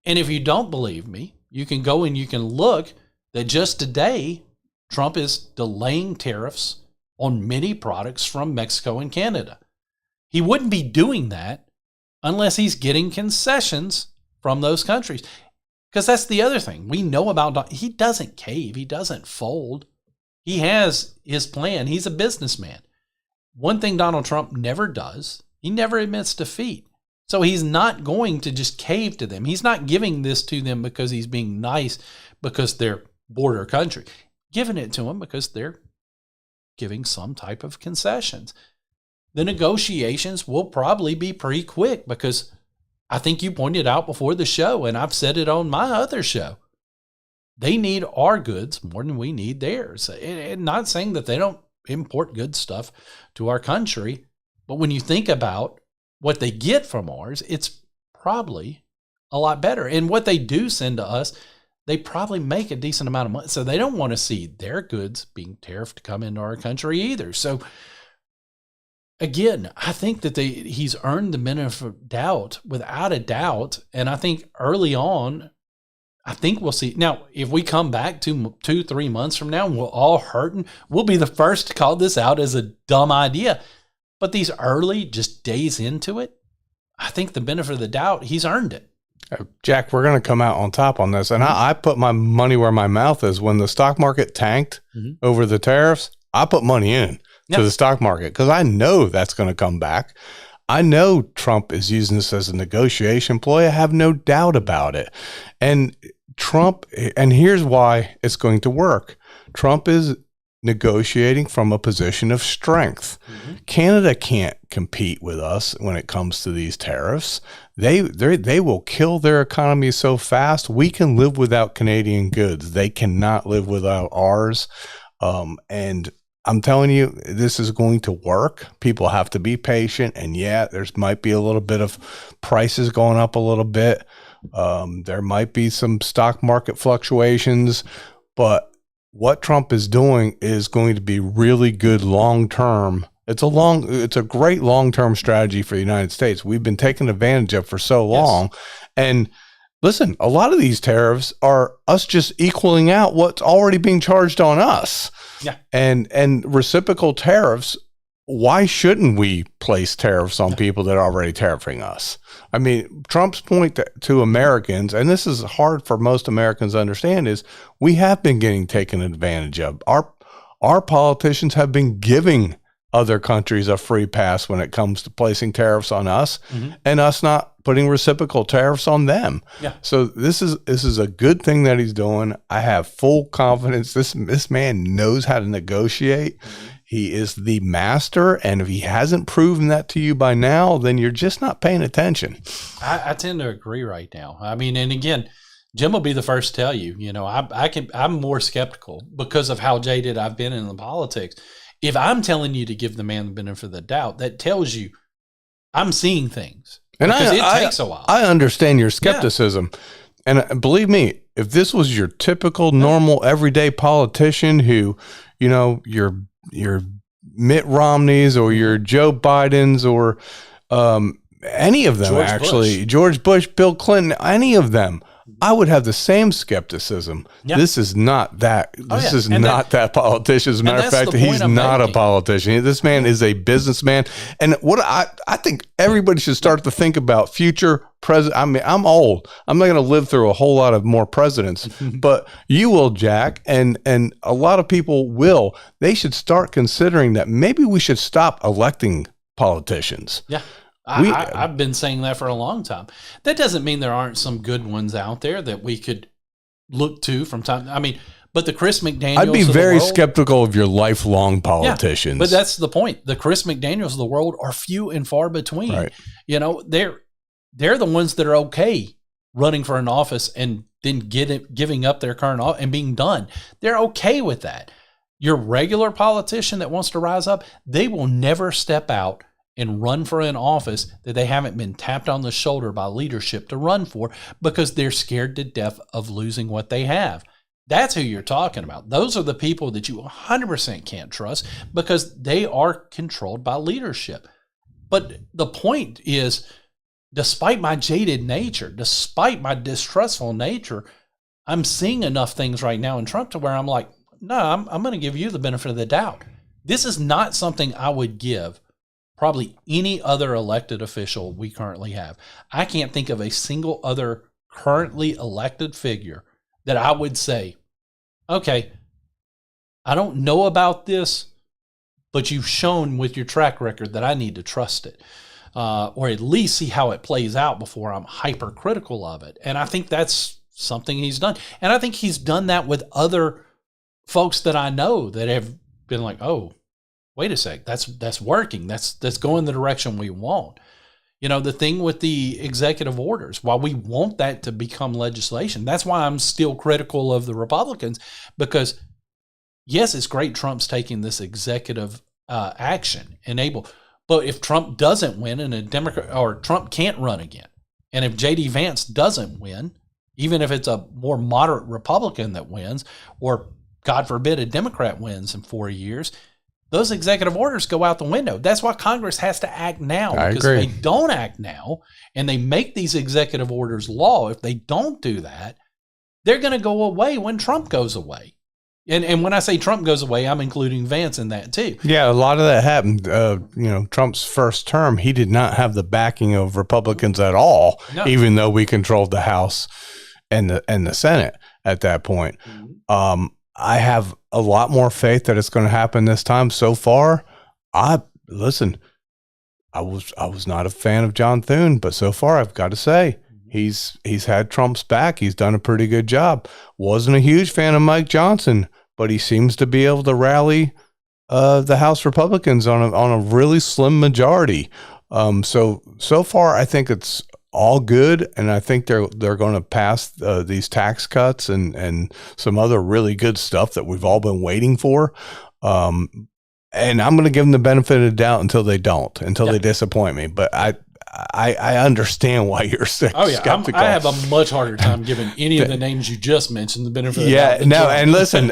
And if you don't believe me, you can go and you can look that just today, Trump is delaying tariffs on many products from Mexico and Canada. He wouldn't be doing that unless he's getting concessions from those countries. Because that's the other thing. We know about, he doesn't cave. He doesn't fold. He has his plan. He's a businessman. One thing Donald Trump never does, he never admits defeat. So he's not going to just cave to them. He's not giving this to them because he's being nice because they're border country. Giving it to them because they're giving some type of concessions. The negotiations will probably be pretty quick because I think you pointed out before the show, and I've said it on my other show, they need our goods more than we need theirs. And not saying that they don't import good stuff to our country, but when you think about what they get from ours, it's probably a lot better. And what they do send to us, they probably make a decent amount of money. So they don't want to see their goods being tariffed to come into our country either. So again, I think that he's earned the benefit of doubt without a doubt. And I think early on, I think we'll see. Now, if we come back to 2-3 months from now and we're all hurting, we'll be the first to call this out as a dumb idea. But these early, just days into it, I think the benefit of the doubt, he's earned it. Jack, we're going to come out on top on this. And I put my money where my mouth is. When the stock market tanked over the tariffs, I put money in to the stock market because I know that's going to come back. I know Trump is using this as a negotiation ploy. I have no doubt about it. And Trump, and here's why it's going to work. Trump is negotiating from a position of strength. Canada can't compete with us when it comes to these tariffs. They will kill their economy so fast. We can live without Canadian goods. They cannot live without ours. And I'm telling you, this is going to work. People have to be patient. And yeah, there's might be a little bit of prices going up a little bit. There might be some stock market fluctuations, but what Trump is doing is going to be really good long-term. It's a great long-term strategy for the United States. We've been taken advantage of for so long. Yes. And listen, a lot of these tariffs are us just equaling out what's already being charged on us. Yeah. And reciprocal tariffs, why shouldn't we place tariffs on people that are already tariffing us? I mean, Trump's point to Americans, and this is hard for most Americans to understand, is we have been getting taken advantage of. Our politicians have been giving other countries a free pass when it comes to placing tariffs on us and us not putting reciprocal tariffs on them. Yeah. So this is a good thing that he's doing. I have full confidence. This man knows how to negotiate. He is the master, and if he hasn't proven that to you by now, then you're just not paying attention. I tend to agree right now. I mean, and again, Jim will be the first to tell you, I'm more skeptical because of how jaded I've been in the politics. If I'm telling you to give the man the benefit of the doubt, that tells you I'm seeing things. And it takes a while. I understand your skepticism. Yeah. And believe me, if this was your typical, normal, everyday politician who, your Mitt Romneys or your Joe Bidens or any of them, George Bush, Bill Clinton, any of them, I would have the same skepticism. Yeah. This is not that. This is not that politician. As a matter of fact, he's not a politician. This man is a businessman. And what I think everybody should start to think about future president. I mean, I'm old. I'm not going to live through a whole lot of more presidents, but you will, Jack, and a lot of people will. They should start considering that maybe we should stop electing politicians. Yeah. I've been saying that for a long time. That doesn't mean there aren't some good ones out there that we could look to from time. I mean, but the Chris McDaniel's I'd be very skeptical of your lifelong politicians. Yeah, but that's the point. The Chris McDaniel's of the world are few and far between. Right. They're the ones that are okay running for an office and then giving up their current office and being done. They're okay with that. Your regular politician that wants to rise up, they will never step out and run for an office that they haven't been tapped on the shoulder by leadership to run for, because they're scared to death of losing what they have. That's who you're talking about. Those are the people that you 100% can't trust, because they are controlled by leadership. But the point is, despite my jaded nature, despite my distrustful nature, I'm seeing enough things right now in Trump to where I'm like, no, I'm going to give you the benefit of the doubt. This is not something I would give probably any other elected official we currently have. I can't think of a single other currently elected figure that I would say, okay, I don't know about this, but you've shown with your track record that I need to trust it, or at least see how it plays out before I'm hypercritical of it. And I think that's something he's done. And I think he's done that with other folks that I know that have been like, oh, wait a sec, that's working. That's going the direction we want. You know, the thing with the executive orders, while we want that to become legislation, that's why I'm still critical of the Republicans, because yes, it's great Trump's taking this executive action, but if Trump doesn't win and a Democrat, or Trump can't run again, and if J.D. Vance doesn't win, even if it's a more moderate Republican that wins, or God forbid a Democrat wins in 4 years, those executive orders go out the window. That's why Congress has to act now. Because if they don't act now and they make these executive orders law, if they don't do that, they're going to go away when Trump goes away. And when I say Trump goes away, I'm including Vance in that too. Yeah, a lot of that happened. Trump's first term, he did not have the backing of Republicans at all, even though we controlled the House and the Senate at that point. Mm-hmm. I have a lot more faith that it's going to happen this time. So far, I was not a fan of John Thune, but so far I've got to say he's had Trump's back. He's done a pretty good job. Wasn't a huge fan of Mike Johnson, but he seems to be able to rally the House Republicans on a really slim majority. So far, I think it's all good, and I think they're going to pass these tax cuts and some other really good stuff that we've all been waiting for. And I'm going to give them the benefit of the doubt until they don't, until they disappoint me. But I understand why you're skeptical. I have a much harder time giving any of the names you just mentioned the benefit of the doubt. And listen,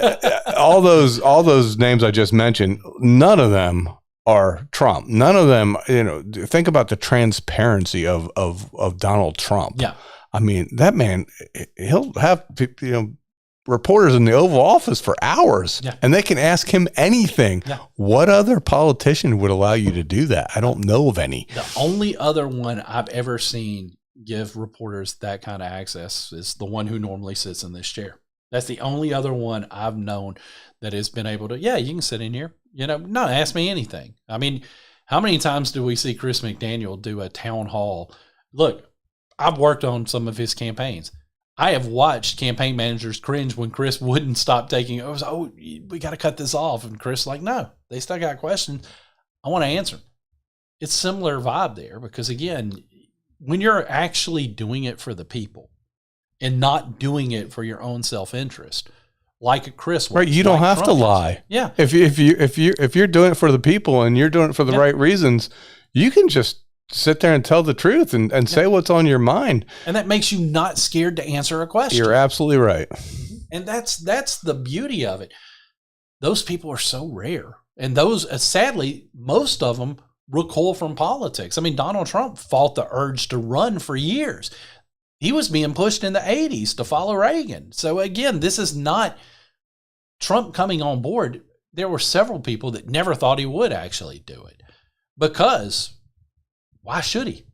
all those names I just mentioned, none of them are Trump. None of them, think about the transparency of Donald Trump. Yeah. I mean, that man, he'll have, reporters in the Oval Office for hours, and they can ask him anything. Yeah. What other politician would allow you to do that? I don't know of any. The only other one I've ever seen give reporters that kind of access is the one who normally sits in this chair. That's the only other one I've known that has been able to, you can sit in here, not ask me anything. I mean, how many times do we see Chris McDaniel do a town hall? Look, I've worked on some of his campaigns. I have watched campaign managers cringe when Chris wouldn't stop taking it. We got to cut this off. And Chris like, no, they still got questions. I want to answer them. It's similar vibe there because, again, when you're actually doing it for the people and not doing it for your own self-interest, like Chris was. Right, you don't have to lie. Yeah. If you're doing it for the people and you're doing it for the right reasons, you can just sit there and tell the truth and say what's on your mind. And that makes you not scared to answer a question. You're absolutely right. And that's the beauty of it. Those people are so rare. And those, sadly, most of them recoil from politics. I mean, Donald Trump fought the urge to run for years. He was being pushed in the 80s to follow Reagan. So again, this is not Trump coming on board. There were several people that never thought he would actually do it because why should he?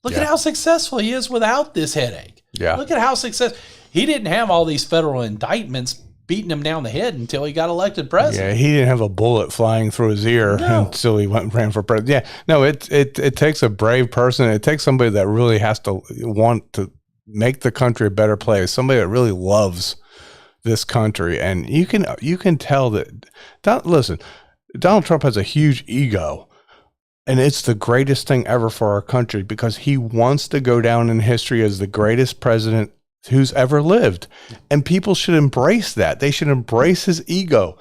Look at how successful he is without this headache. Yeah. Look at how successful. He didn't have all these federal indictments beating him down the head until he got elected president. Yeah, he didn't have a bullet flying through his ear until he went and ran for president. Yeah, no, it takes a brave person. It takes somebody that really has to want to make the country a better place, somebody that really loves this country. And you can tell that, listen, Donald Trump has a huge ego, And it's the greatest thing ever for our country because he wants to go down in history as the greatest president who's ever lived. And people should embrace that. They should embrace his ego.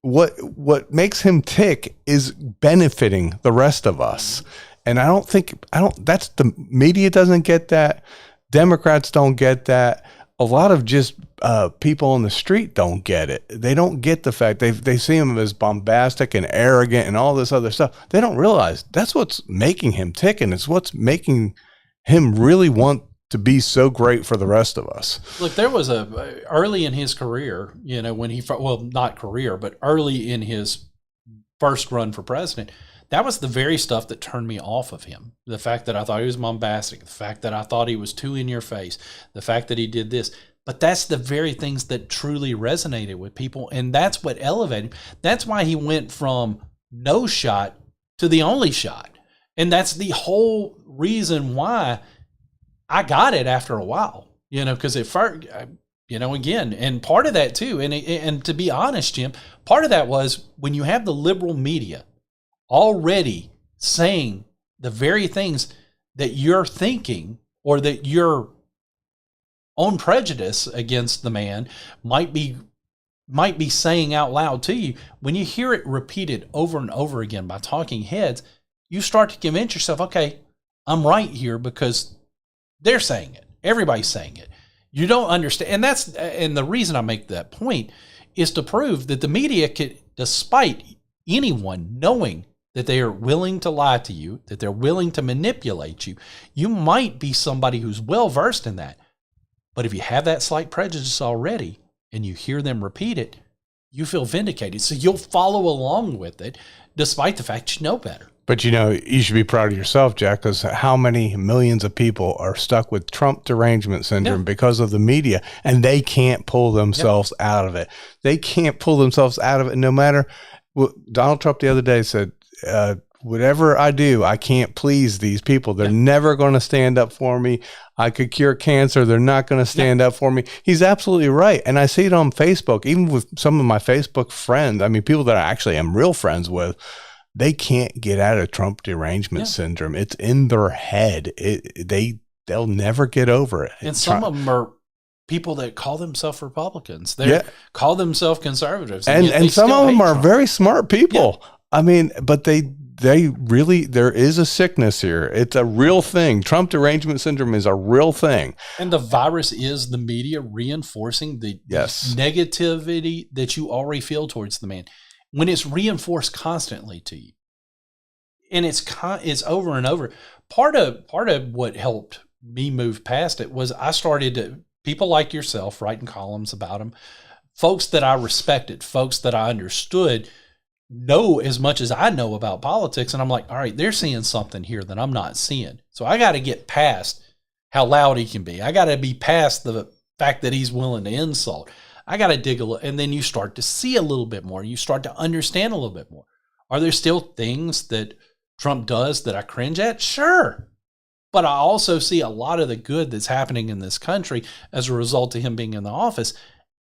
What makes him tick is benefiting the rest of us. And that's the media doesn't get that. Democrats don't get that. A lot of just people on the street don't get it. They don't get the fact they see him as bombastic and arrogant and all this other stuff. They don't realize that's what's making him tick, and it's what's making him really want to be so great for the rest of us. Look, there was early in his career, when not career, but early in his first run for president, that was the very stuff that turned me off of him. The fact that I thought he was bombastic, the fact that I thought he was too in your face, the fact that he did this. But that's the very things that truly resonated with people, and that's what elevated him. That's why he went from no shot to the only shot. And that's the whole reason why I got it after a while, because at first, again, and part of that too, and to be honest, Jim, part of that was when you have the liberal media already saying the very things that you're thinking or that your own prejudice against the man might be saying out loud to you. When you hear it repeated over and over again by talking heads, you start to convince yourself, okay, I'm right here because they're saying it. Everybody's saying it. You don't understand. And the reason I make that point is to prove that the media could, despite anyone knowing that they are willing to lie to you, that they're willing to manipulate you, you might be somebody who's well-versed in that. But if you have that slight prejudice already and you hear them repeat it, you feel vindicated. So you'll follow along with it despite the fact you know better. But you should be proud of yourself, Jack, because how many millions of people are stuck with Trump derangement syndrome because of the media, and they can't pull themselves out of it. They can't pull themselves out of it no matter what. Donald Trump the other day said, whatever I do, I can't please these people. They're never going to stand up for me. I could cure cancer. They're not going to stand up for me. He's absolutely right. And I see it on Facebook, even with some of my Facebook friends. I mean, people that I actually am real friends with. They can't get out of Trump derangement syndrome. It's in their head. They'll never get over it. And some of them are people that call themselves Republicans. They call themselves conservatives. And some of them are very smart people. Yeah. I mean, but they really, there is a sickness here. It's a real thing. Trump derangement syndrome is a real thing. And the virus is the media reinforcing the negativity that you already feel towards the man. When it's reinforced constantly to you, and it's over and over. Part of what helped me move past it was I started to, people like yourself writing columns about him, folks that I respected, folks that I understood, know as much as I know about politics, and I'm like, all right, they're seeing something here that I'm not seeing. So I got to get past how loud he can be. I got to be past the fact that he's willing to insult. I got to dig a little, and then you start to see a little bit more. You start to understand a little bit more. Are there still things that Trump does that I cringe at? Sure. But I also see a lot of the good that's happening in this country as a result of him being in the office.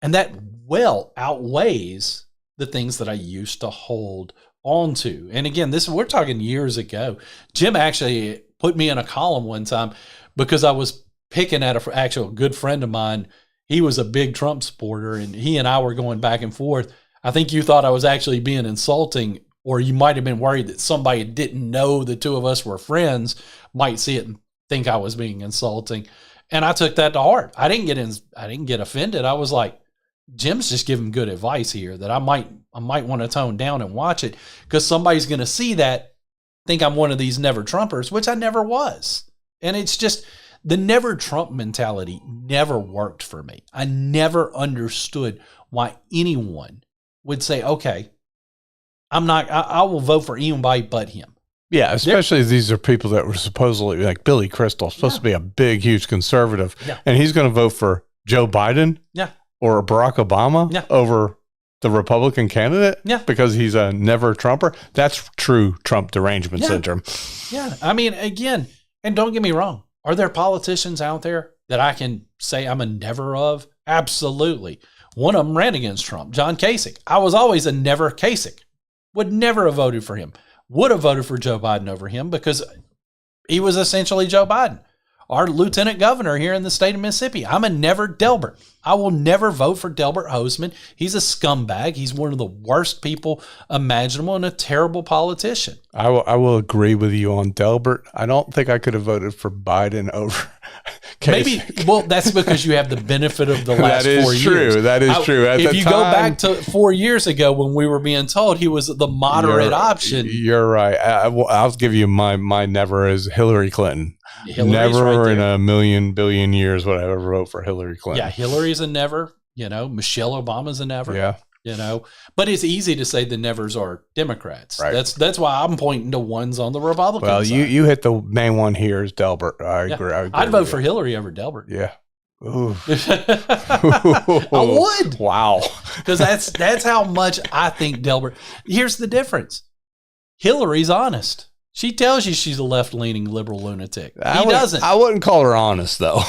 And that well outweighs the things that I used to hold on to. And again, we're talking years ago. Jim actually put me in a column one time because I was picking at an actual good friend of mine. He was a big Trump supporter, and he and I were going back and forth. I think you thought I was actually being insulting, or you might have been worried that somebody didn't know the two of us were friends might see it and think I was being insulting. And I took that to heart. I didn't get offended. I was like, Jim's just giving good advice here that I might want to tone down and watch it because somebody's going to see that, think I'm one of these never Trumpers, which I never was. And it's just, the never Trump mentality never worked for me. I never understood why anyone would say, okay, I will vote for anybody but him. Yeah, especially these are people that were supposedly, like Billy Crystal, supposed to be a big, huge conservative. Yeah. And he's going to vote for Joe Biden or Barack Obama over the Republican candidate because he's a never Trumper. That's true Trump derangement syndrome. Yeah. I mean, again, and don't get me wrong. Are there politicians out there that I can say I'm a never of? Absolutely. One of them ran against Trump, John Kasich. I was always a never Kasich. Would never have voted for him. would have voted for Joe Biden over him because he was essentially Joe Biden, our lieutenant governor here in the state of Mississippi. I'm a never Delbert. I will never vote for Delbert Hosemann. He's a scumbag. He's one of the worst people imaginable and a terrible politician. I will agree with you on Delbert. I don't think I could have voted for Biden over. Maybe, well, that's because you have the benefit of the last 4 years. That is true. If you go back to 4 years ago when we were being told he was the moderate option. You're right. I'll give you my never is Hillary Clinton. Never in a million billion years would I ever vote for Hillary Clinton. Yeah, Hillary's a never. Michelle Obama's a never. Yeah. But it's easy to say the nevers are Democrats. Right. That's why I'm pointing to ones on the Republican side. Well, you hit the main one here is Delbert. I agree. I'd vote for Hillary over Delbert. Yeah. Ooh. I would. Wow. Because that's how much I think Delbert. Here's the difference. Hillary's honest. She tells you she's a left-leaning liberal lunatic. He doesn't. I wouldn't call her honest, though.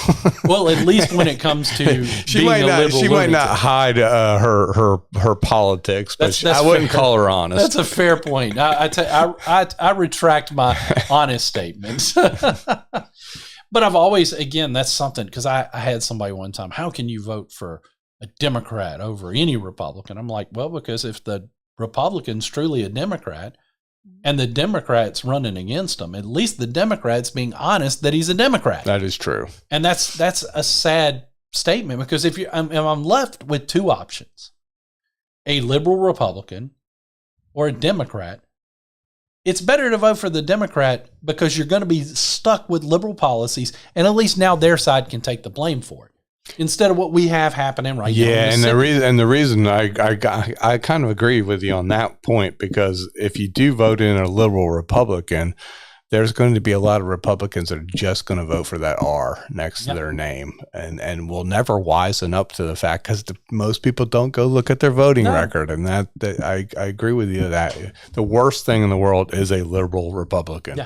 Well, at least when it comes to being a liberal she might not hide her politics, but I wouldn't call her honest. That's a fair point. I retract my honest statements. But I've always, again, that's something, because I had somebody one time, how can you vote for a Democrat over any Republican? I'm like, well, because if the Republican's truly a Democrat, and the Democrats running against him, at least the Democrats being honest that he's a Democrat. That is true. And that's a sad statement, because if I'm left with two options, a liberal Republican or a Democrat, it's better to vote for the Democrat because you're going to be stuck with liberal policies, and at least now their side can take the blame for it, instead of what we have happening right now. Yeah, and the reason I kind of agree with you on that point, because if you do vote in a liberal Republican, there's going to be a lot of Republicans that are just going to vote for that R next to their name, and will never wisen up to the fact, because most people don't go look at their voting record, and that I agree with you that the worst thing in the world is a liberal Republican. Yeah,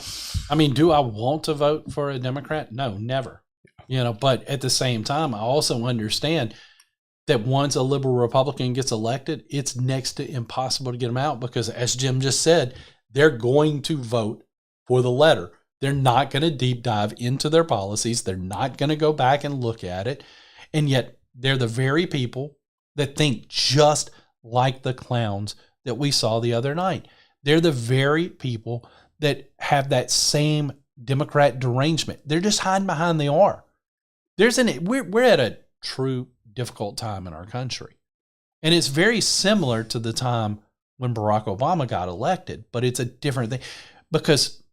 I mean, do I want to vote for a Democrat? No, never. But at the same time, I also understand that once a liberal Republican gets elected, it's next to impossible to get them out, because, as Jim just said, they're going to vote for the letter. They're not going to deep dive into their policies. They're not going to go back and look at it. And yet they're the very people that think just like the clowns that we saw the other night. They're the very people that have that same Democrat derangement. They're just hiding behind the R. We're at a true difficult time in our country. And it's very similar to the time when Barack Obama got elected, but it's a different thing, because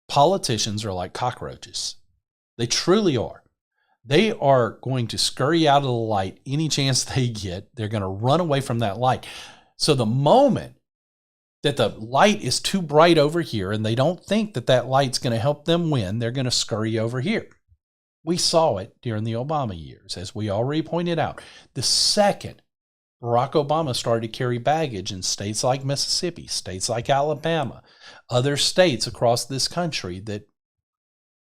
politicians are like cockroaches. They truly are. They are going to scurry out of the light any chance they get. They're going to run away from that light. So the moment that the light is too bright over here and they don't think that light's going to help them win, they're going to scurry over here. We saw it during the Obama years, as we already pointed out. The second Barack Obama started to carry baggage in states like Mississippi, states like Alabama, other states across this country that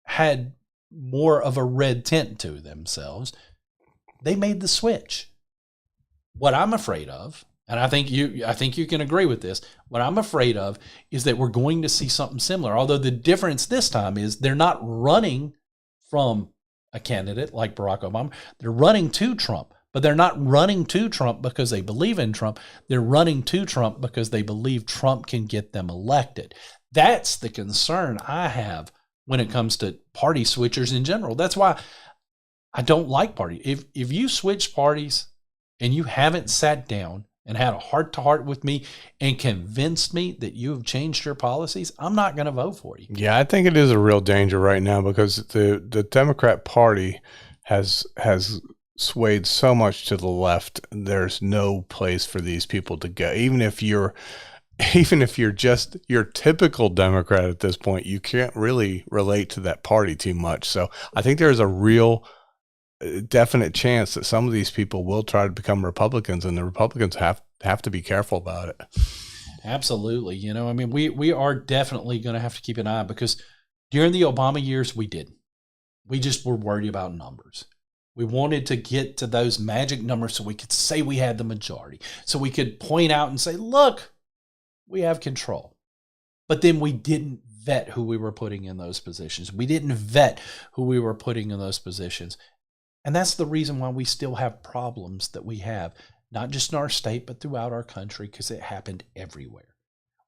had more of a red tint to themselves, they made the switch. What I'm afraid of, and I think you can agree with this, what I'm afraid of is that we're going to see something similar, although the difference this time is they're not running from a candidate like Barack Obama. They're running to Trump, but they're not running to Trump because they believe in Trump. They're running to Trump because they believe Trump can get them elected. That's the concern I have when it comes to party switchers in general. That's why I don't like party. If you switch parties and you haven't sat down and had a heart-to-heart with me and convinced me that you have changed your policies, I'm not going to vote for you. Yeah, I think it is a real danger right now, because the Democrat Party has swayed so much to the left. There's no place for these people to go. Even if you're just your typical Democrat at this point, you can't really relate to that party too much. So I think there's a real definite chance that some of these people will try to become Republicans, and the Republicans have to be careful about it. Absolutely. We are definitely going to have to keep an eye, because during the Obama years, we just were worried about numbers. We wanted to get to those magic numbers so we could say we had the majority, so we could point out and say, look, we have control. But then we didn't vet who we were putting in those positions. We didn't vet who we were putting in those positions. And that's the reason why we still have problems that we have, not just in our state, but throughout our country, because it happened everywhere.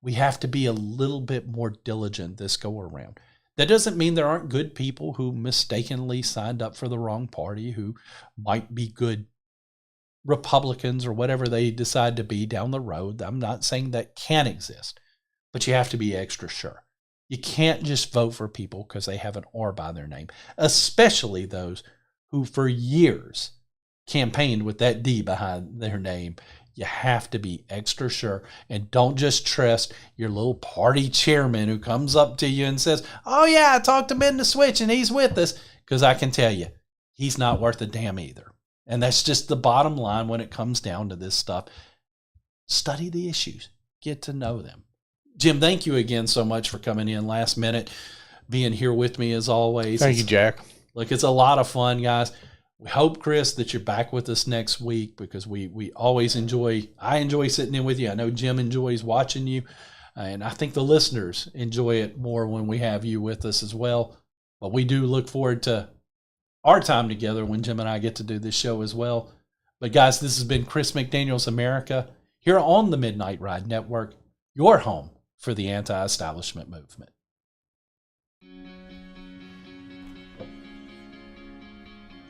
We have to be a little bit more diligent this go around. That doesn't mean there aren't good people who mistakenly signed up for the wrong party, who might be good Republicans or whatever they decide to be down the road. I'm not saying that can't exist, but you have to be extra sure. You can't just vote for people because they have an R by their name, especially those who for years campaigned with that D behind their name. You have to be extra sure, and don't just trust your little party chairman who comes up to you and says, oh yeah, I talked him into switch and he's with us, because I can tell you, he's not worth a damn either. And that's just the bottom line when it comes down to this stuff. Study the issues. Get to know them. Jim, thank you again so much for coming in last minute, being here with me as always. Thank you, Jack. Look, it's a lot of fun, guys. We hope, Chris, that you're back with us next week, because we always I enjoy sitting in with you. I know Jim enjoys watching you, and I think the listeners enjoy it more when we have you with us as well. But we do look forward to our time together when Jim and I get to do this show as well. But guys, this has been Chris McDaniel's America here on the Midnight Ride Network, your home for the anti-establishment movement.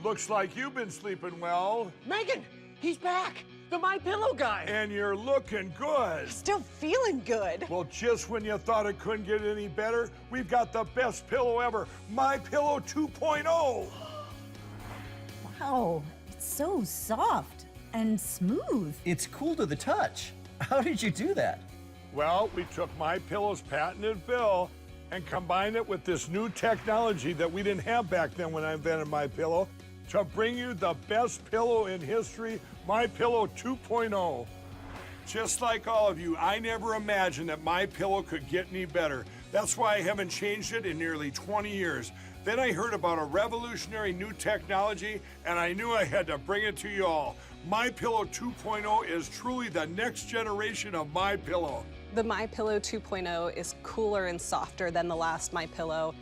Looks like you've been sleeping well. Megan, he's back. The My Pillow guy. And you're looking good. Still feeling good. Well, just when you thought it couldn't get any better, we've got the best pillow ever, My Pillow 2.0. Wow, it's so soft and smooth. It's cool to the touch. How did you do that? Well, we took My Pillow's patented fill and combined it with this new technology that we didn't have back then when I invented My Pillow to bring you the best pillow in history, My Pillow 2.0. Just like all of you, I never imagined that My Pillow could get any better. That's why I haven't changed it in nearly 20 years. Then I heard about a revolutionary new technology, and I knew I had to bring it to you all. My Pillow 2.0 is truly the next generation of My Pillow. The My Pillow 2.0 is cooler and softer than the last My Pillow.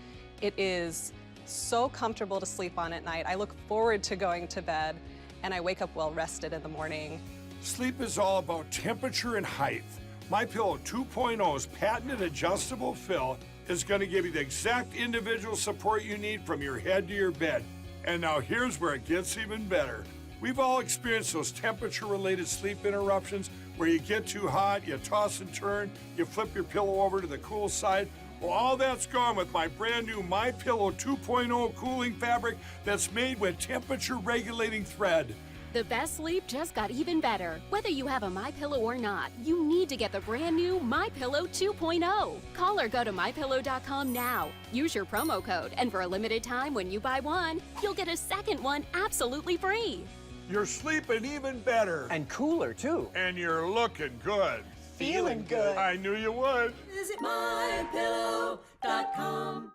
It is so comfortable to sleep on at night. I look forward to going to bed, and I wake up well rested in the morning. Sleep is all about temperature and height. My Pillow 2.0's patented adjustable fill is going to give you the exact individual support you need from your head to your bed. And now here's where it gets even better. We've all experienced those temperature-related sleep interruptions where you get too hot, you toss and turn, you flip your pillow over to the cool side. Well, all that's gone with my brand new My Pillow 2.0 cooling fabric that's made with temperature-regulating thread. The best sleep just got even better. Whether you have a MyPillow or not, you need to get the brand new MyPillow 2.0. Call or go to MyPillow.com now. Use your promo code, and for a limited time when you buy one, you'll get a second one absolutely free. You're sleeping even better. And cooler, too. And you're looking good. Feeling good. I knew you would. Visit MyPillow.com.